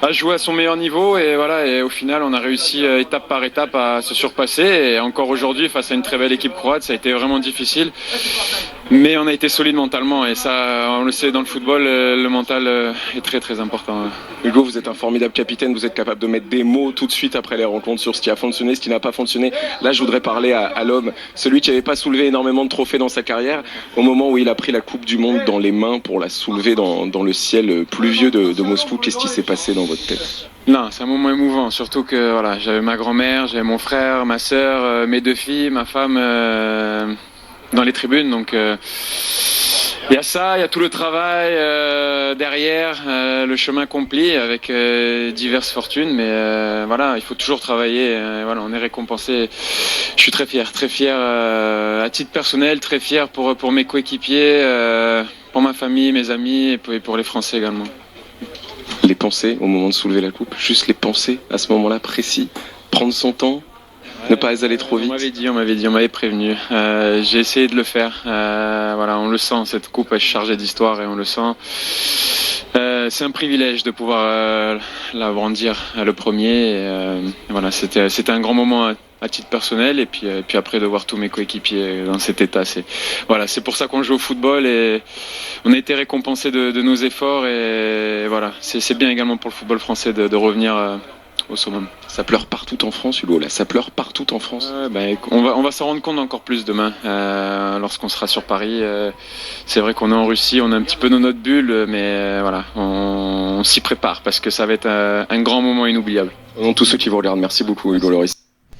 a joué à son meilleur niveau et au final on a réussi étape par étape à se surpasser et encore aujourd'hui face à une très belle équipe croate ça a été vraiment difficile. Mais on a été solide mentalement et ça, on le sait dans le football, le mental est très très important.
Hugo, vous êtes un formidable capitaine, vous êtes capable de mettre des mots tout de suite après les rencontres sur ce qui a fonctionné, ce qui n'a pas fonctionné. Là, je voudrais parler à l'homme, celui qui n'avait pas soulevé énormément de trophées dans sa carrière, au moment où il a pris la Coupe du Monde dans les mains pour la soulever dans le ciel pluvieux de Moscou. Qu'est-ce qui s'est passé dans votre tête ?
Non, c'est un moment émouvant, surtout que voilà, j'avais ma grand-mère, j'avais mon frère, ma sœur, mes 2 filles, ma femme dans les tribunes, donc il y a ça, il y a tout le travail derrière, le chemin accompli avec diverses fortunes, mais voilà, il faut toujours travailler, voilà, on est récompensé. Je suis très fier à titre personnel, très fier pour mes coéquipiers, pour ma famille, mes amis et pour les Français également.
Les pensées au moment de soulever la coupe, juste les pensées à ce moment-là précis, prendre son temps, ne pas aller trop vite.
On m'avait prévenu. J'ai essayé de le faire. Voilà, on le sent, cette coupe est chargée d'histoire et on le sent. C'est un privilège de pouvoir la brandir le premier. Voilà, c'était un grand moment à titre personnel et puis après de voir tous mes coéquipiers dans cet état, c'est pour ça qu'on joue au football et on a été récompensé de nos efforts et voilà, c'est bien également pour le football français de revenir au summum.
Ça pleure partout en France, Hugo, là, ça pleure partout en France.
On va s'en rendre compte encore plus demain lorsqu'on sera sur Paris. C'est vrai qu'on est en Russie, on est un petit peu dans notre bulle, mais voilà, on s'y prépare parce que ça va être un grand moment inoubliable.
Au nom de tous ceux qui vous regardent, merci beaucoup Hugo Lloris.